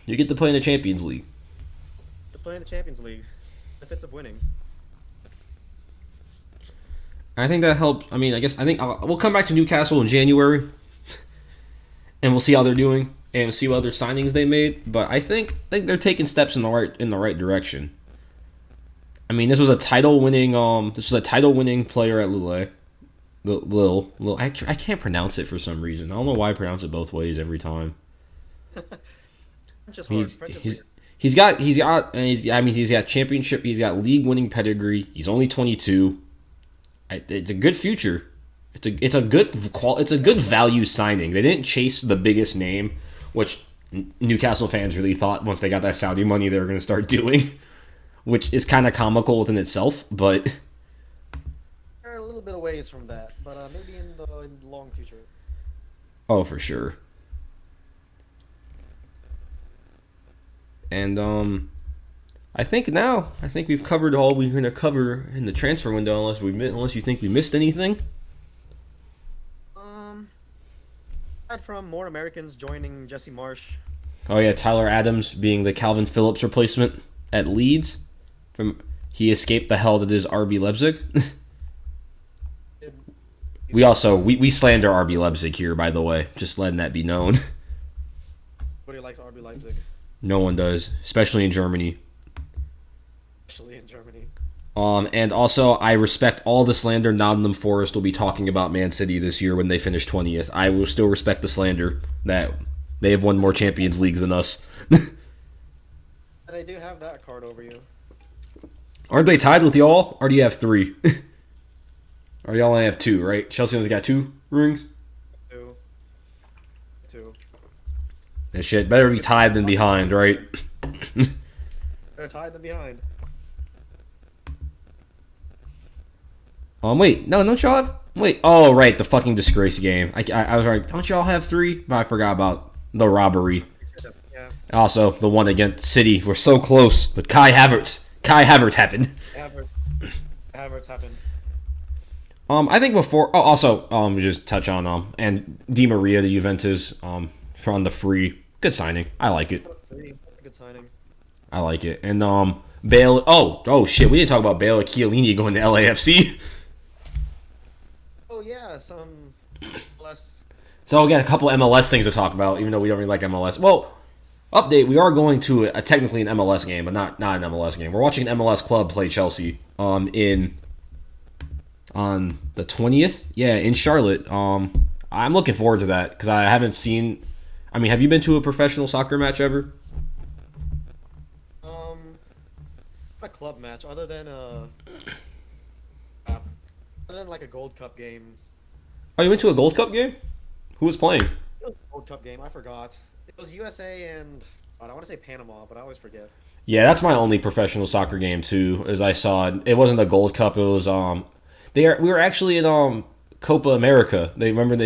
you get to play in the Champions League. To play in the Champions League. Benefits of winning. I think that helps. I think we'll come back to Newcastle in January, and we'll see how they're doing and see what other signings they made. But I think they're taking steps in the right direction. I mean, this was a title winning player at Lille. Lille. I can't pronounce it for some reason. I don't know why I pronounce it both ways every time. French is hard. French is weird. He's got championship. He's got league winning pedigree. He's only 22. It's a good future. It's a good value signing. They didn't chase the biggest name, which Newcastle fans really thought once they got that Saudi money they were going to start doing, which is kind of comical within itself. But They're a little bit away from that, but maybe in the long future. Oh, for sure. And I think we've covered all we're going to cover in the transfer window, unless you think we missed anything. Aside from more Americans joining Jesse Marsh. Oh yeah, Tyler Adams being the Calvin Phillips replacement at Leeds. He escaped the hell that is RB Leipzig. We slander RB Leipzig here, by the way, just letting that be known. Nobody likes RB Leipzig. No one does, especially in Germany. And also, I respect all the slander Nottingham Forest will be talking about Man City this year when they finish 20th. I will still respect the slander that they have won more Champions Leagues than us. They do have that card over you. Aren't they tied with y'all? Or do you have 3? Or y'all only have 2, right? Chelsea only got 2 rings? 2. That shit better be tied than behind, right? They're tied than behind. Wait, no, don't y'all have... Wait, oh, right, the fucking disgrace game. I was right, don't y'all have 3? But I forgot about the robbery. Yeah. Also, the one against City. We're so close, but Kai Havertz happened. Havertz happened. I think before... Oh, also, just touch on, and Di Maria to Juventus, from the free. Good signing. I like it. Good signing. I like it. And, Bale... Oh, shit, we didn't talk about Bale Chiellini going to LAFC. Oh, yeah, some less... So, we got a couple MLS things to talk about, even though we don't really like MLS. Well, update, we are going to technically an MLS game, but not an MLS game. We're watching an MLS club play Chelsea on the 20th. Yeah, in Charlotte. I'm looking forward to that, because I haven't seen... I mean, have you been to a professional soccer match ever? A club match, other than like a Gold Cup game. Oh, you went to a Gold Cup game? Who was playing? It was a Gold Cup game. I forgot. It was USA and I want to say Panama, but I always forget. Yeah, that's my only professional soccer game too. As I saw it, it wasn't a Gold Cup. It was we were actually in Copa America.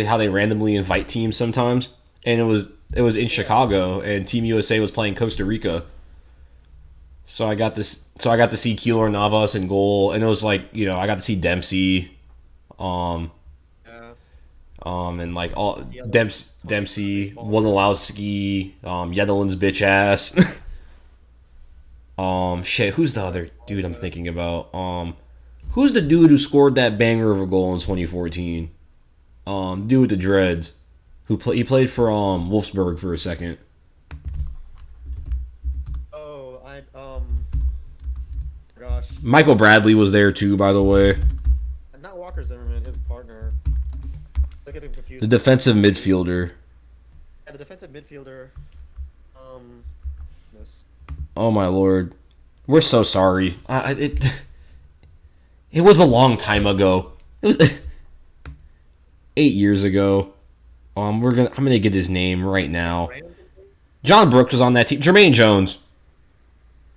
How they randomly invite teams sometimes, and it was in Chicago, and Team USA was playing Costa Rica. So I got this. So I got to see Keylor Navas in goal, and it was like I got to see Dempsey, um, Yeah. and like all The other Dempsey, ball. Wodolowski, Yedelin's bitch ass. Shit. Who's the other dude I'm thinking about? Who's the dude who scored that banger of a goal in 2014? Dude with the dreads, he played for Wolfsburg for a second. Oh, gosh, Michael Bradley was there too, by the way. not Walker Zimmerman, his partner. Look at them The confused. defensive midfielder. Yeah, the defensive midfielder. This. Oh my lord, we're so sorry. It was a long time ago. It was 8 years ago. I'm gonna get his name right now. John Brooks was on that team. Jermaine Jones,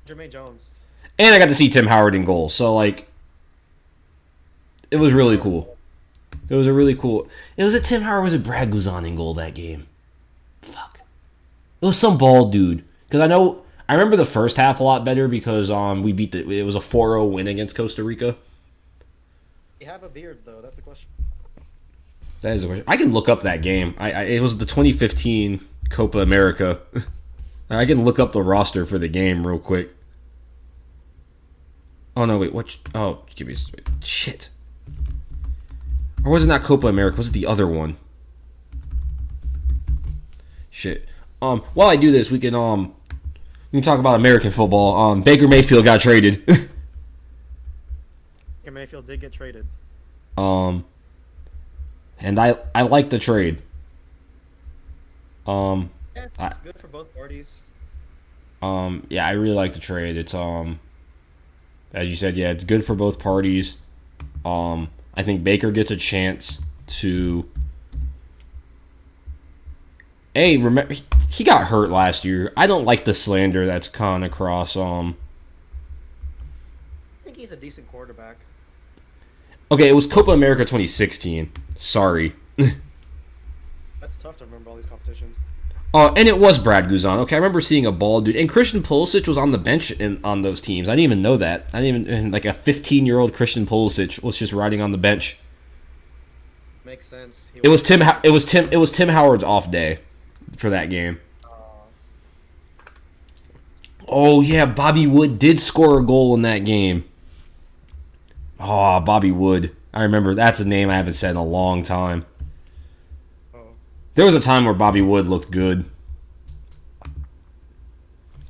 Jermaine Jones. and I got to see Tim Howard in goal. So like, it was really cool. It was a really cool. It was a Tim Howard. Was it Brad Guzan in goal that game? Fuck. It was some bald dude. Because I remember the first half a lot better because we beat it was a 4-0 win against Costa Rica. You have a beard though. That's the question. That is the question. I can look up that game. It was the 2015 Copa America. I can look up the roster for the game real quick. Oh no, wait, what? Oh, give me wait, shit. Or was it not Copa America? Was it the other one? Shit. While I do this, we can talk about American football. Baker Mayfield got traded. Baker Mayfield did get traded. And I like the trade. Yeah, it's good for both parties. Yeah, I really like the trade. It's as you said, yeah, it's good for both parties. I think Baker gets a chance to. Remember he got hurt last year. I don't like the slander that's gone across. I think he's a decent quarterback. Okay, it was Copa America 2016. Sorry. That's tough to remember all these competitions. And it was Brad Guzan. Okay, I remember seeing a bald dude, and Christian Pulisic was on the bench on those teams. I didn't even know that. I didn't even like a 15-year-old Christian Pulisic was just riding on the bench. Makes sense. It was Tim Howard's off day for that game. Oh yeah, Bobby Wood did score a goal in that game. Oh, Bobby Wood. I remember that's a name I haven't said in a long time. There was a time where Bobby Wood looked good.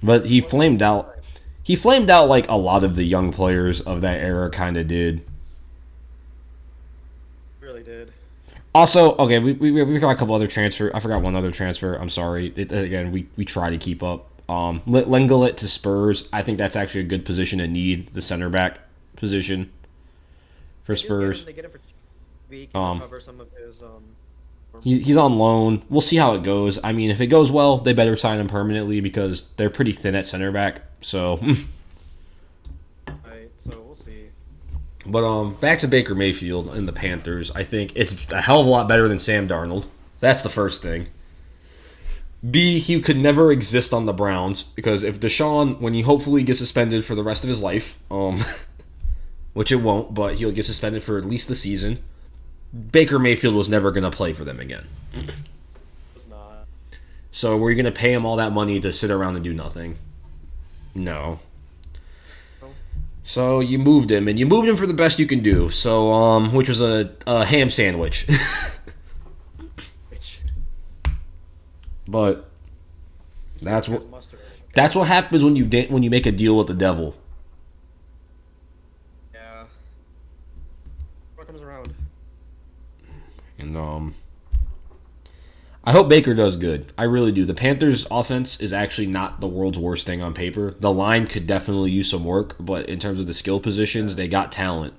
But he flamed out. He flamed out like a lot of the young players of that era kind of did. Really did. Also, okay, we got a couple other transfer. I forgot one other transfer. I'm sorry. Again, we try to keep up. Lenglet to Spurs. I think that's actually a good position to need, the center back position for Spurs. They get him for we can cover some of his He's on loan. We'll see how it goes. I mean, if it goes well, they better sign him permanently because they're pretty thin at center back. So, right, so we'll see. But back to Baker Mayfield and the Panthers. I think it's a hell of a lot better than Sam Darnold. That's the first thing. B, he could never exist on the Browns because if Deshaun, when he hopefully gets suspended for the rest of his life, which it won't, but he'll get suspended for at least the season, Baker Mayfield was never going to play for them again. Was not. So were you going to pay him all that money to sit around and do nothing? No. So you moved him, and you moved him for the best you can do. So, which was a ham sandwich. But that's what happens when you make a deal with the devil. Yeah. What comes around? And I hope Baker does good. I really do. The Panthers' offense is actually not the world's worst thing on paper. The line could definitely use some work, but in terms of the skill positions, they got talent.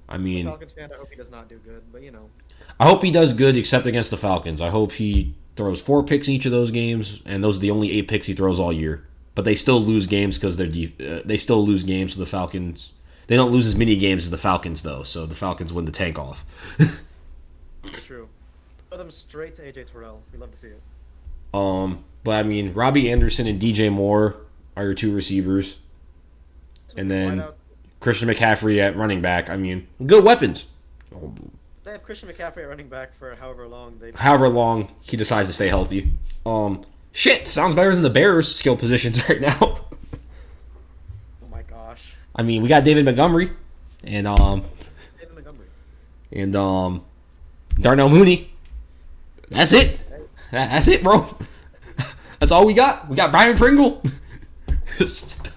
I mean, Falcons fan, I hope he does not do good, but you know. I hope he does good, except against the Falcons. I hope he throws 4 picks in each of those games, and those are the only 8 picks he throws all year. But they still lose games because they still lose games to the Falcons. They don't lose as many games as the Falcons, though, so the Falcons win the tank off. True. Throw them straight to AJ Terrell. We love to see it. But I mean, Robbie Anderson and DJ Moore are your two receivers, and then Wideouts. Christian McCaffrey at running back. I mean, good weapons. They have Christian McCaffrey at running back for however long they. However long he decides to stay healthy. Shit, sounds better than the Bears' skill positions right now. Oh my gosh. I mean, we got David Montgomery, and David Montgomery. Darnell Mooney. That's it. That's it, bro. That's all we got. We got Brian Pringle.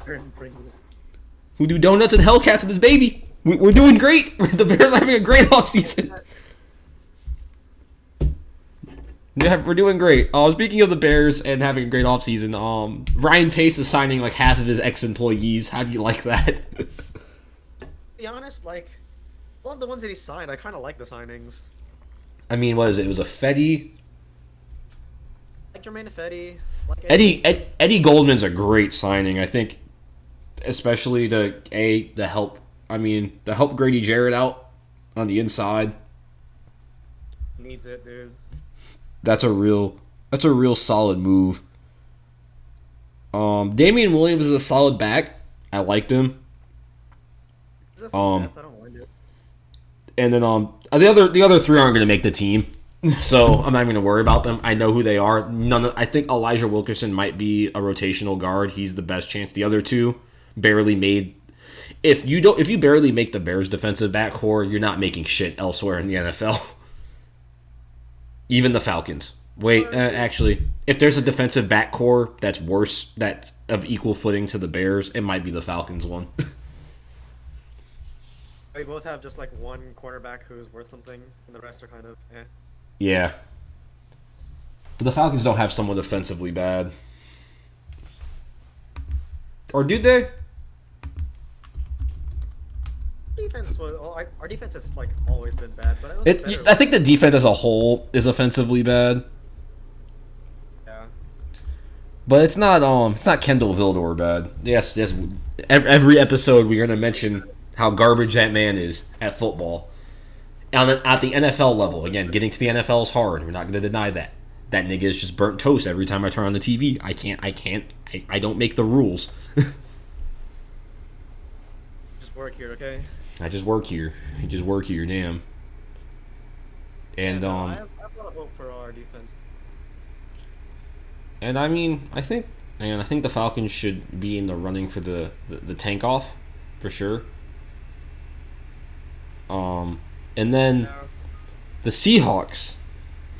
Aaron Pringle. Who do donuts and Hellcats with his baby. We're doing great. The Bears are having a great offseason. Yeah, we're doing great. Speaking of the Bears and having a great offseason, Ryan Pace is signing like half of his ex-employees. How do you like that? To be honest, like, a lot of the ones that he signed, I kind of like the signings. I mean, what is it? It was a Fetty. Like Jermaine Ifedi. Like Eddie Goldman's a great signing. I think, especially to help Grady Jarrett out on the inside. Needs it, dude. That's a real solid move. Damian Williams is a solid back. I liked him. Is this I don't mind it. And then the other three aren't going to make the team, so I'm not going to worry about them. I know who they are. I think Elijah Wilkerson might be a rotational guard. He's the best chance. The other two barely made. If you barely make the Bears defensive back core, you're not making shit elsewhere in the NFL. Even the Falcons. Wait, actually, if there's a defensive back core that's worse, that's of equal footing to the Bears, it might be the Falcons one. We both have just like one cornerback who's worth something, and the rest are kind of eh. Yeah. But the Falcons don't have someone defensively bad. Or do they? Defense was our defense has like always been bad, but it was better. I think the defense as a whole is offensively bad. Yeah. But it's not Kendall Vildor bad. Yes. Every episode we're gonna mention how garbage that man is at football. At the NFL level, again, getting to the NFL is hard. We're not gonna deny that. That nigga is just burnt toast every time I turn on the TV. I don't make the rules. Just work here, okay? I just work here. Damn. And Yeah, no, I have a lot of hope for our defense. And I mean, I think the Falcons should be in the running for the tank off, for sure. And then Yeah. the Seahawks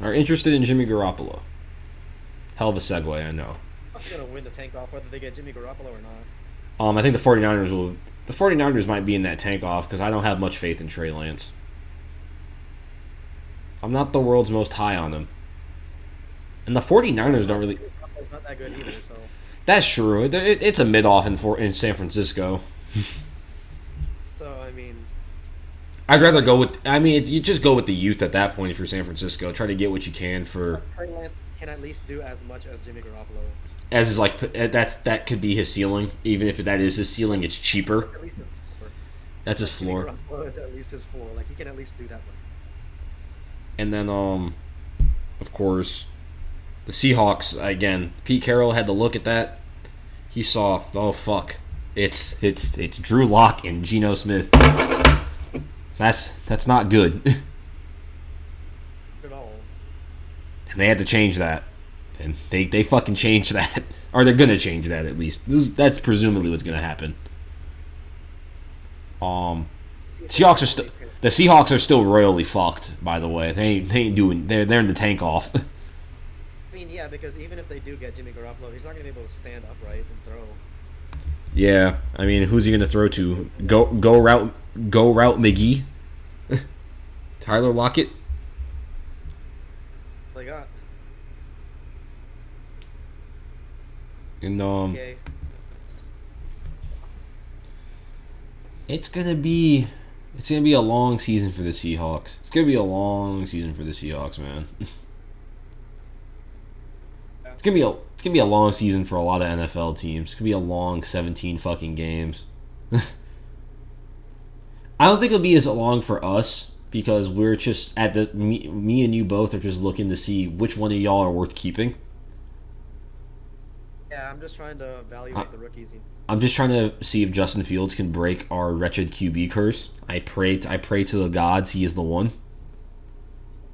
are interested in Jimmy Garoppolo. Hell of a segue, I know. I'm gonna win the tank off whether they get Jimmy Garoppolo or not. I think the 49ers might be in that tank off because I don't have much faith in Trey Lance. I'm not the world's most high on him. And the 49ers don't really... Garoppolo's not that good either, so. That's true. It's a mid-off in San Francisco. So I mean. I'd rather go with... I mean, you just go with the youth at that point for San Francisco. Try to get what you can for... Trey Lance can at least do as much as Jimmy Garoppolo. As is like... That could be his ceiling. Even if that is his ceiling, it's cheaper. At least his floor. That's his floor. Jimmy Garoppolo is at least his floor. Like, he can at least do that much. And then, of course, the Seahawks, again, Pete Carroll had to look at that. He saw, oh, fuck. It's Drew Lock and Geno Smith. That's not good. At all. And they had to change that. And they fucking changed that. Or they're gonna change that at least. That's presumably what's gonna happen. The Seahawks are still royally fucked, by the way. They ain't doing they're in the tank off. I mean, yeah, because even if they do get Jimmy Garoppolo, he's not gonna be able to stand upright and throw. Yeah, I mean, who's he gonna throw to? Go route McGee. Tyler Lockett. They got. And Okay. it's gonna be a long season for the Seahawks. It's gonna be a long season for the Seahawks, man. It's gonna be a long season for a lot of NFL teams. It's gonna be a long 17 fucking games. I don't think it'll be as long for us because we're just me and you both are just looking to see which one of y'all are worth keeping. Yeah, I'm just trying to evaluate the rookies. I'm just trying to see if Justin Fields can break our wretched QB curse. I pray to the gods he is the one.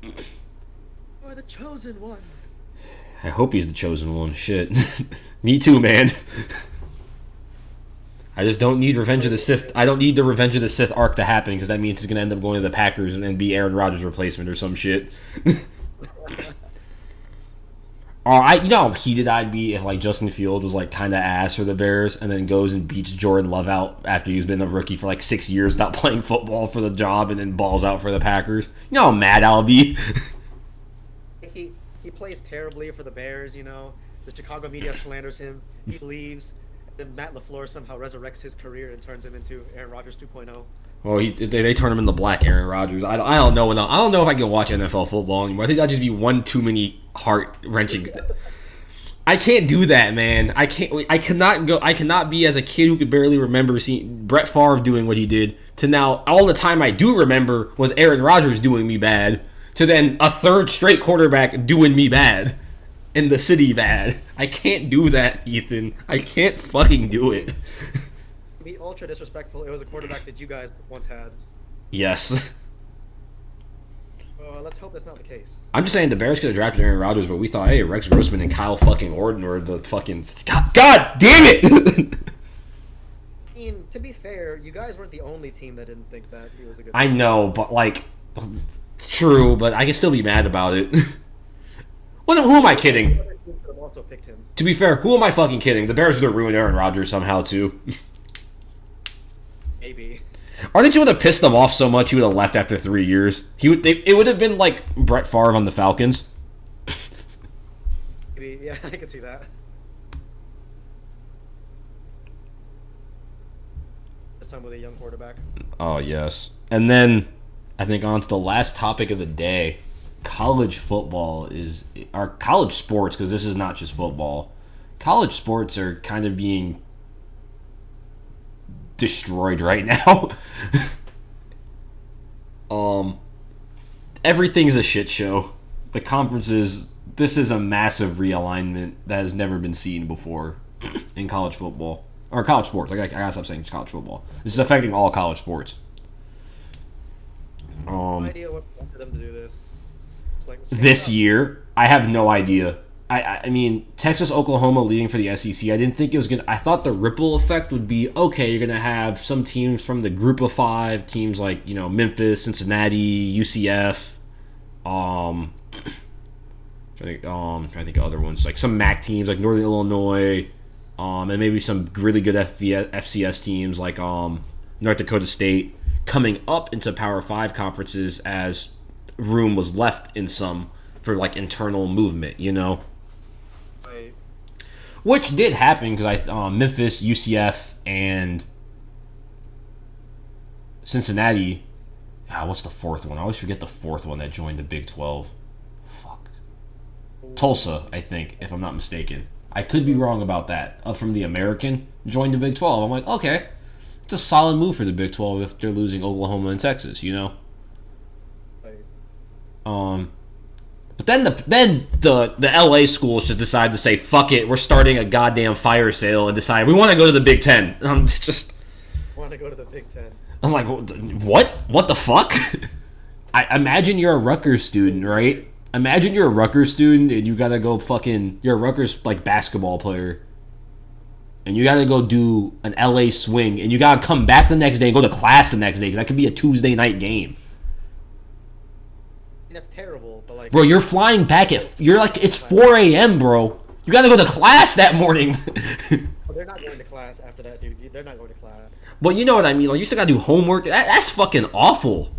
You're the chosen one. I hope he's the chosen one. Shit. Me too, man. I just don't need Revenge of the Sith. I don't need the Revenge of the Sith arc to happen because that means he's gonna end up going to the Packers and be Aaron Rodgers' replacement or some shit. You know how heated I'd be if like Justin Fields was like kind of ass for the Bears and then goes and beats Jordan Love out after he's been a rookie for like 6 years without playing football for the job and then balls out for the Packers. You know how mad I'll be. He plays terribly for the Bears. The Chicago media slanders him. He leaves. Then Matt LaFleur somehow resurrects his career and turns him into Aaron Rodgers 2.0. Well, they turn him into Black Aaron Rodgers. I don't know enough. I don't know if I can watch NFL football anymore. I think that'd just be one too many heart wrenching. I can't do that, man. I can't. I cannot go. I cannot be as a kid who could barely remember seeing Brett Favre doing what he did to now all the time I do remember was Aaron Rodgers doing me bad to then a third straight quarterback doing me bad in the city bad. I can't do that, Ethan. I can't fucking do it. Be ultra disrespectful. It was a quarterback that you guys once had. Yes. Let's hope that's not the case. I'm just saying the Bears could have drafted Aaron Rodgers, but we thought, hey, Rex Grossman and Kyle fucking Orton were the fucking... God damn it! I mean, to be fair, you guys weren't the only team that didn't think that he was a good I know, but like... True, but I can still be mad about it. Who am I kidding? Other teams could have also picked him. To be fair, who am I fucking kidding? The Bears would have ruined Aaron Rodgers somehow, too. Maybe. Or did you would have pissed them off so much he would have left after 3 years? It would have been like Brett Favre on the Falcons. Maybe, yeah, I can see that. This time with a young quarterback. Oh, yes. And then, I think on to the last topic of the day. College football or college sports, because this is not just football. College sports are kind of being destroyed right now. Everything's a shit show. The conferences, this is a massive realignment that has never been seen before in college football. Or college sports. I gotta stop saying college football. This is affecting all college sports. No idea what prompted them to do this. This year, I have no idea. I mean, Texas, Oklahoma leading for the SEC. I didn't think it was gonna. I thought the ripple effect would be okay. You're gonna have some teams from the Group of Five, teams like Memphis, Cincinnati, UCF. Trying to think of other ones like some MAC teams like Northern Illinois, and maybe some really good FCS teams like North Dakota State coming up into Power 5 conferences as room was left in some for like internal movement, Right. Which did happen because Memphis, UCF, and Cincinnati. What's the fourth one? I always forget the fourth one that joined the Big 12. Fuck. Tulsa, I think, if I'm not mistaken. I could be wrong about that. From the American, joined the Big 12. I'm like, okay, it's a solid move for the Big 12 if they're losing Oklahoma and Texas, Right. But then the LA schools just decide to say, fuck it, we're starting a goddamn fire sale and decide we want to go to the Big Ten. I'm just... Want to go to the Big Ten. I'm like, what? What the fuck? I imagine you're a Rutgers student, right? Imagine you're a Rutgers student and you gotta go you're a Rutgers, like, basketball player. And you gotta go do an LA swing and you gotta come back the next day and go to class the next day because that could be a Tuesday night game. That's terrible, but like... Bro, you're flying back it's 4 a.m., bro. You gotta go to class that morning. Oh, they're not going to class after that, dude. They're not going to class. But you know what I mean. Like, you still gotta do homework. That's fucking awful.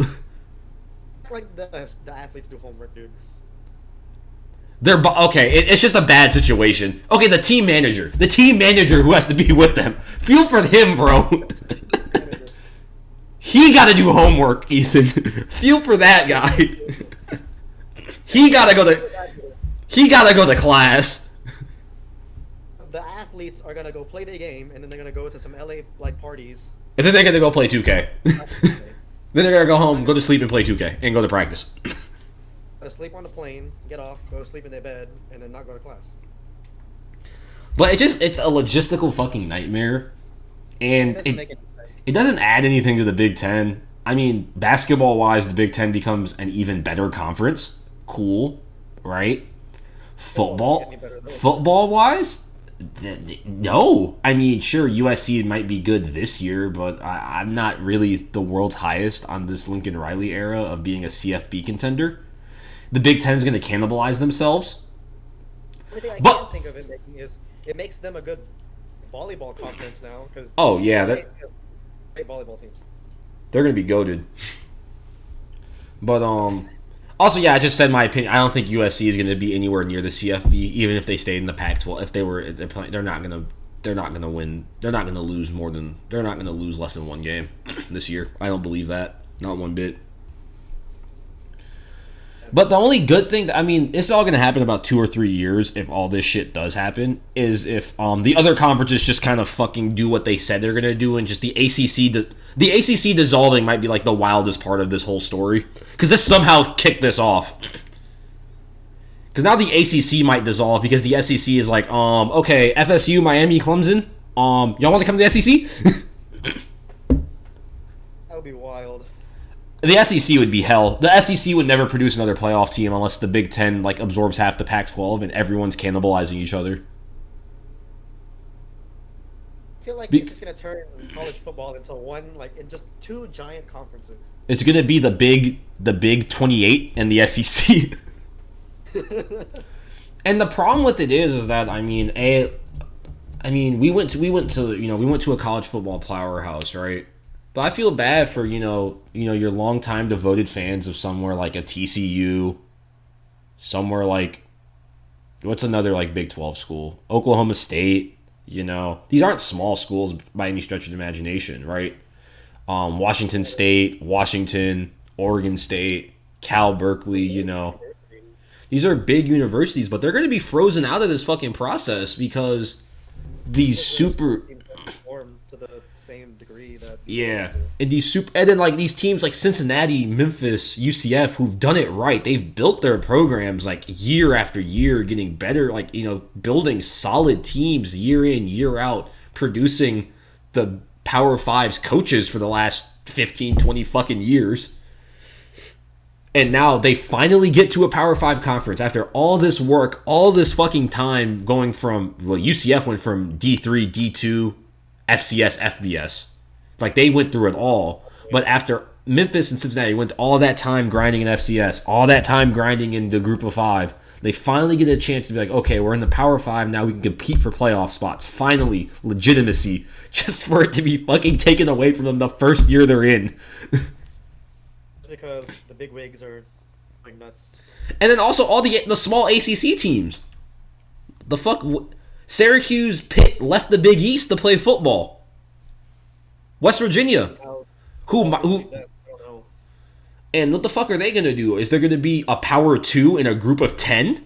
Like, the athletes do homework, dude. Okay, it's just a bad situation. Okay, the team manager who has to be with them. Feel for him, bro. He gotta do homework, Ethan. Feel for that guy. He gotta go to class. The athletes are gonna go play their game, and then they're gonna go to some LA like parties. And then they're gonna go play 2K. Then they're gonna go home, go to sleep, and play 2K, and go to practice. Sleep on the plane, get off, go sleep in their bed, and then not go to class. But it's a logistical fucking nightmare, It and doesn't make any sense. it doesn't add anything to the Big Ten. I mean, basketball wise, the Big Ten becomes an even better conference. Cool, right? Football doesn't get any better, though. Football wise, no. I mean, sure, USC might be good this year, but I'm not really the world's highest on this Lincoln Riley era of being a CFB contender. The Big Ten is going to cannibalize themselves. The only thing I But- can think of it making is it makes them a good volleyball conference now because Oh, yeah, great volleyball teams. they're going to be goated. But also, yeah, I just said my opinion. I don't think USC is going to be anywhere near the CFB, even if they stayed in the Pac-12. If they were, they're not going to. They're not going to win. They're not going to lose more than. They're not going to lose less than one game this year. I don't believe that. Not one bit. But the only good thing, I mean, it's all going to happen in about 2 or 3 years if all this shit does happen, is if the other conferences just kind of fucking do what they said they're going to do, and just the ACC dissolving might be like the wildest part of this whole story, because this somehow kicked this off. Because now the ACC might dissolve because the SEC is like, okay, FSU, Miami, Clemson, y'all want to come to the SEC? That would be wild. The SEC would be hell. The SEC would never produce another playoff team unless the Big Ten like absorbs half the Pac-12 and everyone's cannibalizing each other. I feel like Be- it's just gonna turn college football into one, like, in just two giant conferences. It's gonna be the big 28 and the SEC. And the problem with it is that we went to a college football powerhouse, right? But I feel bad for your longtime devoted fans of somewhere like a TCU, somewhere like what's another like Big 12 school, Oklahoma State. These aren't small schools by any stretch of the imagination, right? Washington State, Washington, Oregon State, Cal, Berkeley. These are big universities, but they're going to be frozen out of this fucking process because these super Teams don't perform to the same degree that yeah, and then like these teams like Cincinnati, Memphis, UCF who've done it right. They've built their programs like year after year, getting better, like building solid teams year in, year out, producing the Power Fives coaches for the last 15, 20 fucking years. And now they finally get to a Power 5 conference after all this work, all this fucking time going from, UCF went from D3, D2, FCS, FBS. Like, they went through it all. But after Memphis and Cincinnati went all that time grinding in FCS, all that time grinding in the group of 5, they finally get a chance to be like, okay, we're in the Power 5, now we can compete for playoff spots. Finally, legitimacy. Just for it to be fucking taken away from them the first year they're in. because the big wigs are going nuts. And then also all the small ACC teams. The fuck, Syracuse, Pitt left the Big East to play football. West Virginia, Now, who, I don't know. and what the fuck are they gonna do? Is there gonna be a Power 2 in a group of 10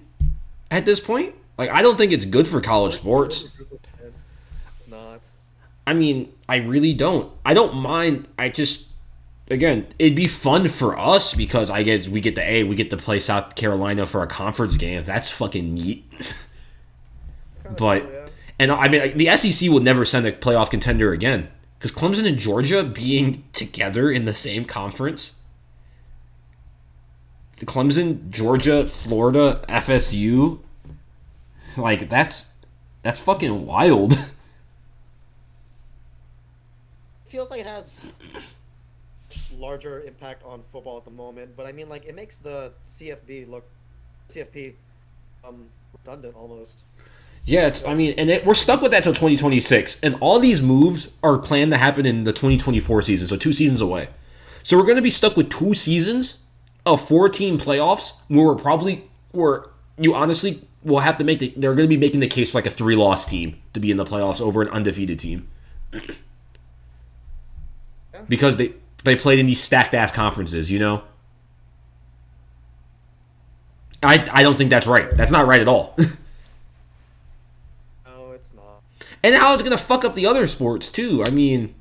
at this point? Like, I don't think it's good for college sports. It's not. I mean, I really don't. I don't mind. Again, it'd be fun for us because we get to play South Carolina for a conference game. That's fucking neat. It's kinda But cool, yeah. and I mean, the SEC will never send a playoff contender again because Clemson and Georgia being together in the same conference. The Clemson, Georgia, Florida, FSU, like that's fucking wild. Feels like it has larger impact on football at the moment, but I mean, like, it makes the CFP redundant almost. Yeah, we're stuck with that till 2026, and all these moves are planned to happen in the 2024 season, so 2 seasons away. So we're going to be stuck with 2 seasons of 4-team playoffs, where you honestly will have to they're going to be making the case for like a 3-loss team to be in the playoffs over an undefeated team. Because they played in these stacked ass conferences, I don't think that's right. That's not right at all. No, it's not. And how it's gonna fuck up the other sports too. I mean,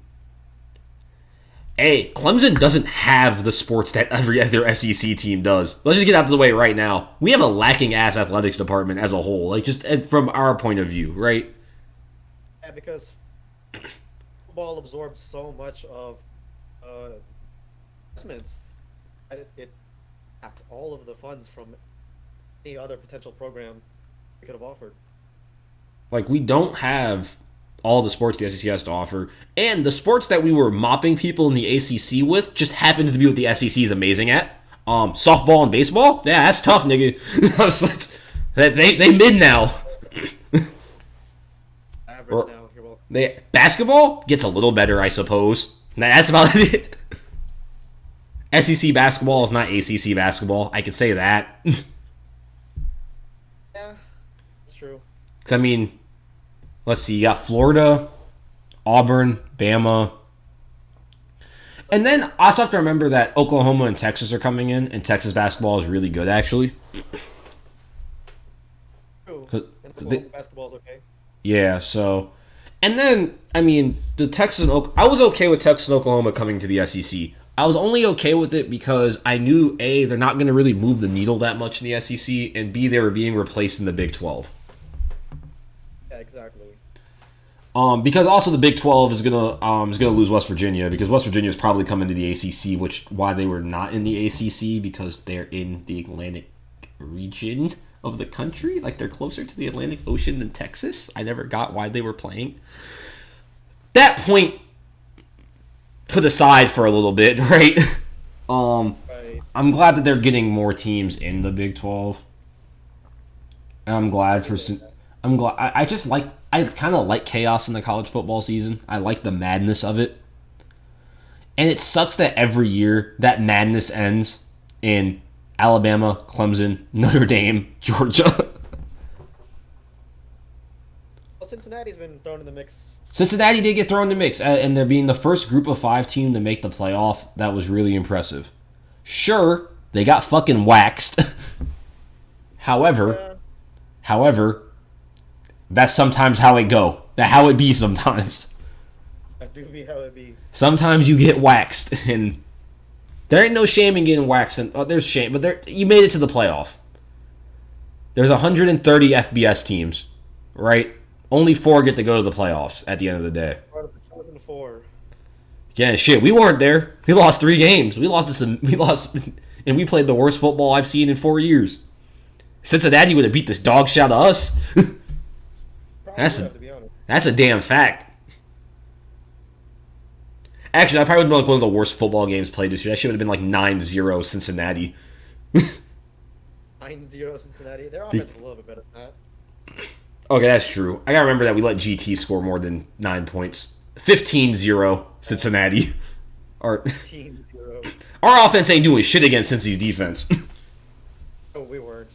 Hey, Clemson doesn't have the sports that every other SEC team does. Let's just get out of the way right now. We have a lacking ass athletics department as a whole, like just from our point of view, right? Yeah, because football absorbed so much of investments. It tapped all of the funds from any other potential program we could have offered. Like we don't have all the sports the SEC has to offer, and the sports that we were mopping people in the ACC with just happens to be what the SEC is amazing at. Softball and baseball, yeah, that's tough, nigga. they mid now. Average now. You're welcome. Basketball gets a little better, I suppose. That's about it. SEC basketball is not ACC basketball. I can say that. Yeah, that's true. Because, I mean, let's see. You got Florida, Auburn, Bama. And then I also have to remember that Oklahoma and Texas are coming in, and Texas basketball is really good, actually. True. 'Cause And basketball's okay. Yeah, so... And then, I mean, the Texas and I was okay with Texas and Oklahoma coming to the SEC. I was only okay with it because I knew, A, they're not going to really move the needle that much in the SEC, and B, they were being replaced in the Big 12. Yeah, exactly. Because also the Big 12 is gonna lose West Virginia, because West Virginia is probably coming to the ACC, which why they were not in the ACC, because they're in the Atlantic region of the country, like they're closer to the Atlantic Ocean than Texas. I never got why they were playing. That point put aside for a little bit, right? Right. I'm glad that they're getting more teams in the Big 12. I'm glad for. I'm glad. I just like. I kind of like chaos in the college football season. I like the madness of it, and it sucks that every year that madness ends in Alabama, Clemson, Notre Dame, Georgia. Well, Cincinnati's been thrown in the mix. Cincinnati did get thrown in the mix, and they're being the first group of 5 team to make the playoff. That was really impressive. Sure, they got fucking waxed. However, that's sometimes how it go. That's how it be sometimes. That do be how it be. Sometimes you get waxed, and there ain't no shame in getting waxed. And there's shame, but you made it to the playoff. There's 130 FBS teams, right? Only 4 get to go to the playoffs at the end of the day. Part of the chosen 4. Yeah, shit, we weren't there. We lost 3 games. We lost, and we played the worst football I've seen in 4 years. Cincinnati would have beat this dog shit out of us. That's a damn fact. Actually, I probably would have been like one of the worst football games played this year. That should have been like 9-0 Cincinnati. 9-0 Cincinnati. Their offense is a little bit better than that. Okay, that's true. I gotta remember that we let GT score more than 9 points. 15-0 Cincinnati. Our 15-0. offense ain't doing shit against Cincy's defense. Oh, we weren't.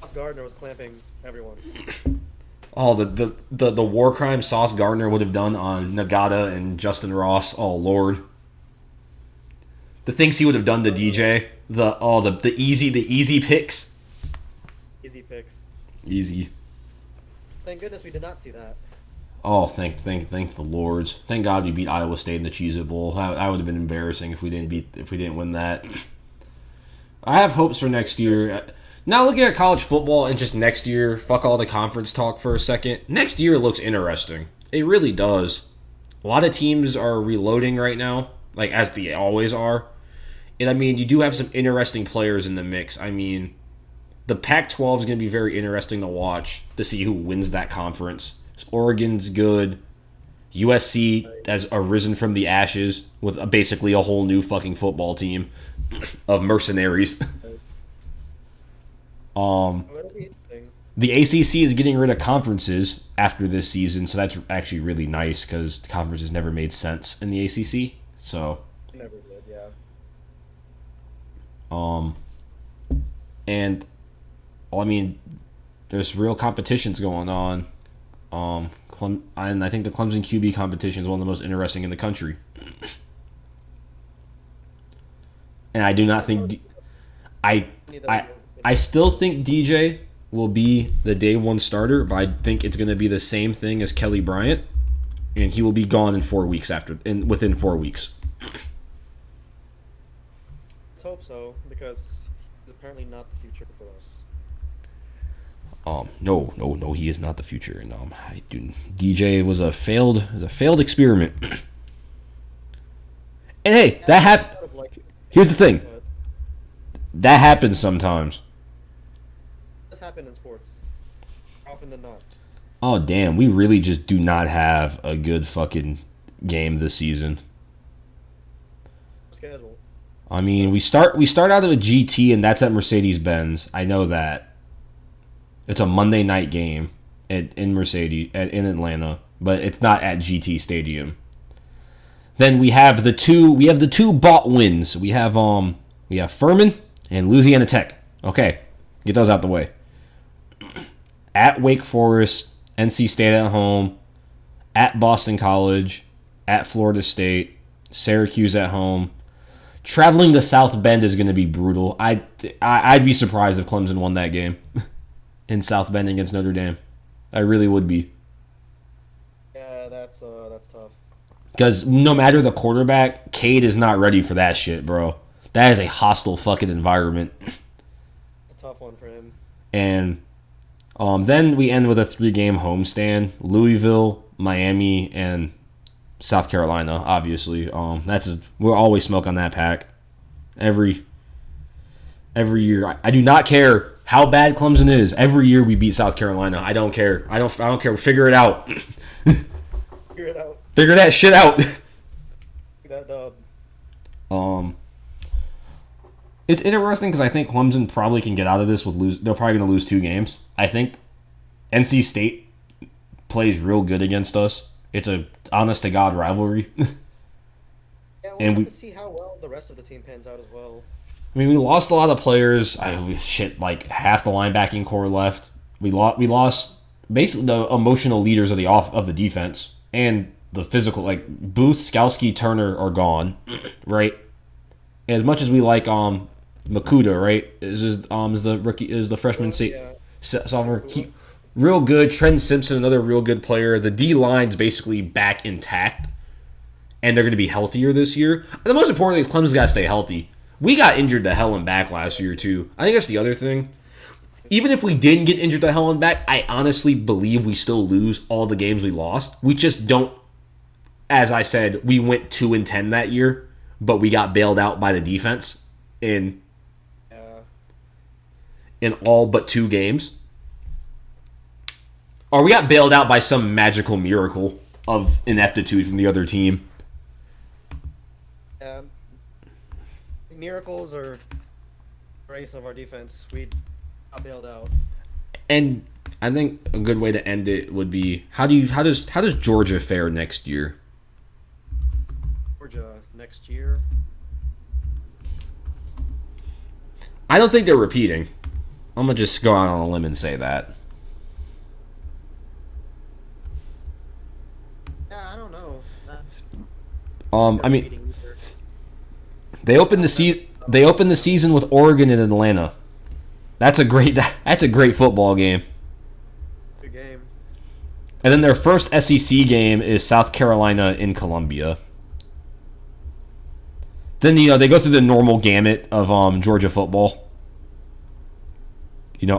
Sauce Gardner was clamping everyone. Oh, the war crime Sauce Gardner would have done on Nagata and Justin Ross. Oh Lord, the things he would have done to DJ. The easy picks. Easy picks. Easy. Thank goodness we did not see that. Oh, thank the Lords. Thank God we beat Iowa State in the Cheez-It Bowl. That would have been embarrassing if we didn't win that. I have hopes for next year. Now looking at college football and just next year, fuck all the conference talk for a second. Next year looks interesting. It really does. A lot of teams are reloading right now, like as they always are. And I mean, you do have some interesting players in the mix. I mean, the Pac-12 is going to be very interesting to watch to see who wins that conference. Oregon's good. USC has arisen from the ashes with basically a whole new fucking football team of mercenaries. The ACC is getting rid of conferences after this season, so that's actually really nice because the conferences never made sense in the ACC. So, Never did, yeah. And I mean, there's real competitions going on. And I think the Clemson QB competition is one of the most interesting in the country. And I do not think I still think DJ will be the day one starter, but I think it's going to be the same thing as Kelly Bryant, and he will be gone in 4 weeks within 4 weeks. hope so, because he's apparently not the future for us. No, he is not the future. And DJ was a failed experiment. And hey, that happened. Sort of like, Here's the thing. but That happens sometimes. this happen in sports, more often than not. Oh damn, we really just do not have a good fucking game this season. Schedule. I mean, we start out at a GT, and that's at Mercedes Benz. I know that. It's a Monday night game in Atlanta, but it's not at GT Stadium. Then we have the two bought wins. We have Furman and Louisiana Tech. Okay, get those out the way. At Wake Forest, NC State at home, at Boston College, at Florida State, Syracuse at home. Traveling to South Bend is going to be brutal. I'd be surprised if Clemson won that game in South Bend against Notre Dame. I really would be. Yeah, that's tough. Because no matter the quarterback, Cade is not ready for that shit, bro. That is a hostile fucking environment. It's a tough one for him. And then we end with a 3-game homestand: Louisville, Miami, and South Carolina. Obviously, we'll always smoke on that pack every year. I do not care how bad Clemson is. Every year we beat South Carolina. I don't care. I don't care. Figure it out. Figure it out. Figure that shit out. That dub. It's interesting because I think Clemson probably can get out of this with they're probably going to lose 2 games. I think NC State plays real good against us. It's a honest to God rivalry. Yeah, we'll And have we- to see how well the rest of the team pans out as well. I mean, we lost a lot of players. Like half the linebacking core left. We lost basically the emotional leaders of the defense and the physical. Like Booth, Skowski, Turner are gone, right? As much as we like Makuda, right? Is the freshman Yeah. sophomore. Real good. Trent Simpson, another real good player. The D line's basically back intact, and they're going to be healthier this year. And the most important thing is Clemson's got to stay healthy. We got injured to hell and back last year too. I think that's the other thing. Even if we didn't get injured to hell and back, I honestly believe we still lose all the games we lost. We just don't. As I said, we went 2-10 that year, but we got bailed out by the defense in all but 2 games. Or we got bailed out by some magical miracle of ineptitude from the other team. Miracles or grace of our defense, we got bailed out. And I think a good way to end it would be how does Georgia fare next year? Georgia next year. I don't think they're repeating. I'm gonna just go out on a limb and say that. Yeah, I don't know. I mean, they opened the season with Oregon and Atlanta. That's a great football game. Good game. And then their first SEC game is South Carolina in Columbia. Then they go through the normal gamut of Georgia football.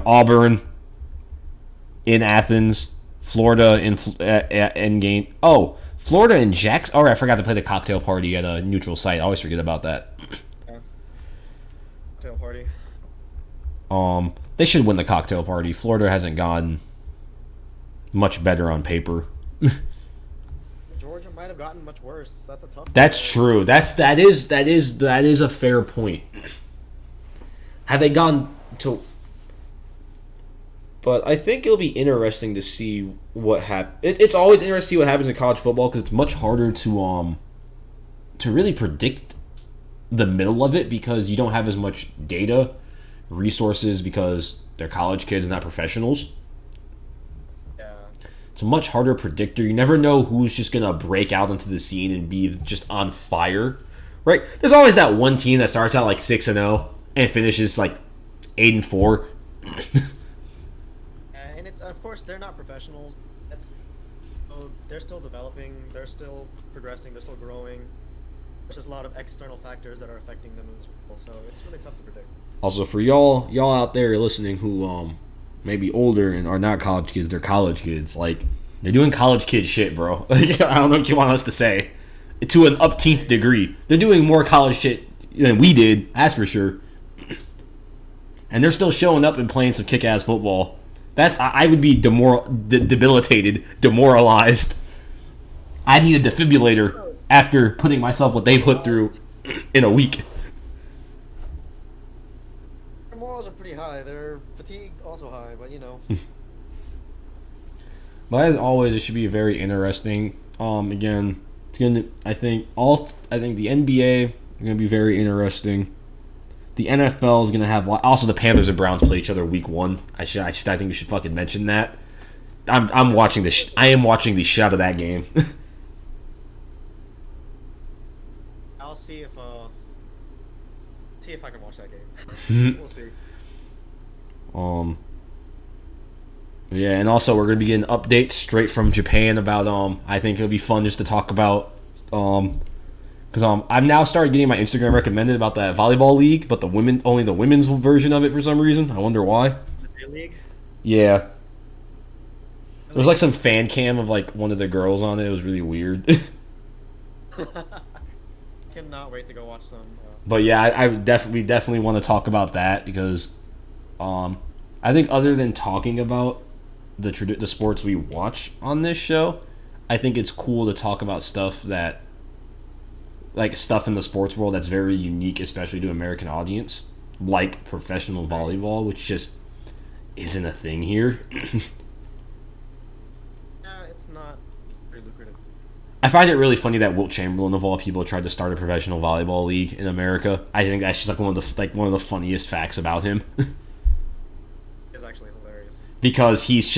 Auburn in Athens, Florida in game. Oh, Florida and Jackson. Oh, I forgot to play the cocktail party at a neutral site. I always forget about that. Cocktail party. They should win the cocktail party. Florida hasn't gotten much better on paper. Georgia might have gotten much worse. That's a tough. That's call. true. That is a fair point. Have they gone to? But I think it'll be interesting to see what happens. It's always interesting to see what happens in college football because it's much harder to really predict the middle of it because you don't have as much data, resources because they're college kids, not professionals. Yeah. It's a much harder predictor. You never know who's just gonna break out into the scene and be just on fire, right? There's always that one team that starts out like 6-0 and finishes like 8-4. And it's of course they're not professionals. They're still developing. They're still progressing. They're still growing. there's just a lot of external factors that are affecting them as well. So it's really tough to predict. Also, for y'all out there listening who may be older and are not college kids, they're college kids. Like, they're doing college kid shit, bro. I don't know what you want us to say. To an upteenth degree, they're doing more college shit than we did. That's for sure. And they're still showing up and playing some kick-ass football. I would be debilitated, demoralized. I need a defibrillator after putting myself what they put through in a week. Their morals are pretty high. Their fatigue also high, but But as always, it should be very interesting. Again, it's gonna. I think the NBA are gonna be very interesting. The NFL is gonna have also the Panthers and Browns play each other week 1. I think we should fucking mention that. I'm watching this. I am watching the shit out of that game. I'll see if I can watch that game. We'll see. Yeah, and also we're gonna be getting updates straight from Japan about I think it'll be fun just to talk about because I've now started getting my Instagram recommended about that volleyball league, but only the women's version of it for some reason. I wonder why. The J-League? Yeah. There was like some fan cam of like one of the girls on it. It was really weird. Cannot wait to go watch some. But yeah, I would definitely want to talk about that because I think other than talking about the sports we watch on this show, I think it's cool to talk about stuff that stuff in the sports world that's very unique, especially to American audience, like professional volleyball, which just isn't a thing here. It's not very lucrative. I find it really funny that Wilt Chamberlain of all people tried to start a professional volleyball league in America. I think that's just like one of the funniest facts about him. It's actually hilarious. Because he's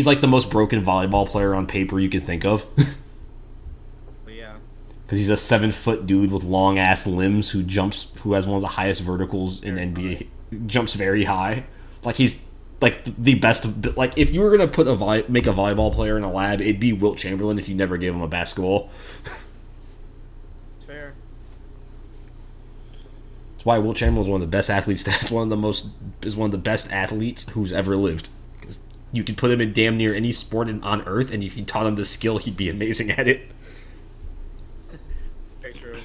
like the most broken volleyball player on paper you can think of. Because he's a 7-foot dude with long ass limbs who has one of the highest verticals in NBA. Jumps very high. Like he's like the best. Like if you were gonna make a volleyball player in a lab, it'd be Wilt Chamberlain if you never gave him a basketball. It's fair. That's why Wilt Chamberlain is one of the best athletes. That's one of the best athletes who's ever lived. Because you could put him in damn near any sport on earth, and if you taught him the skill, he'd be amazing at it. True.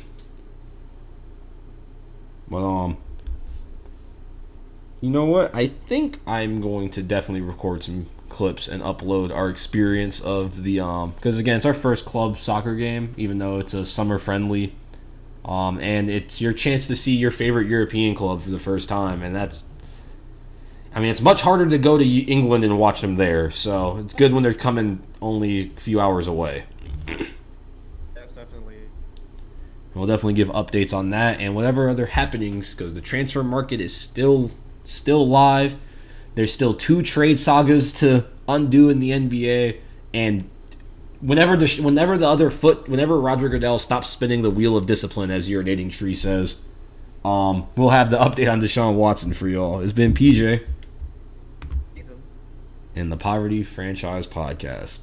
But you know what? I think I'm going to definitely record some clips and upload our experience of the because again, it's our first club soccer game, even though it's a summer friendly, and it's your chance to see your favorite European club for the first time, and it's much harder to go to England and watch them there, so it's good when they're coming only a few hours away. We'll definitely give updates on that and whatever other happenings because the transfer market is still live. There's still 2 trade sagas to undo in the NBA, and whenever Roger Goodell stops spinning the wheel of discipline, as your dating tree says, we'll have the update on Deshaun Watson for y'all. It's been PJ in the Poverty Franchise Podcast.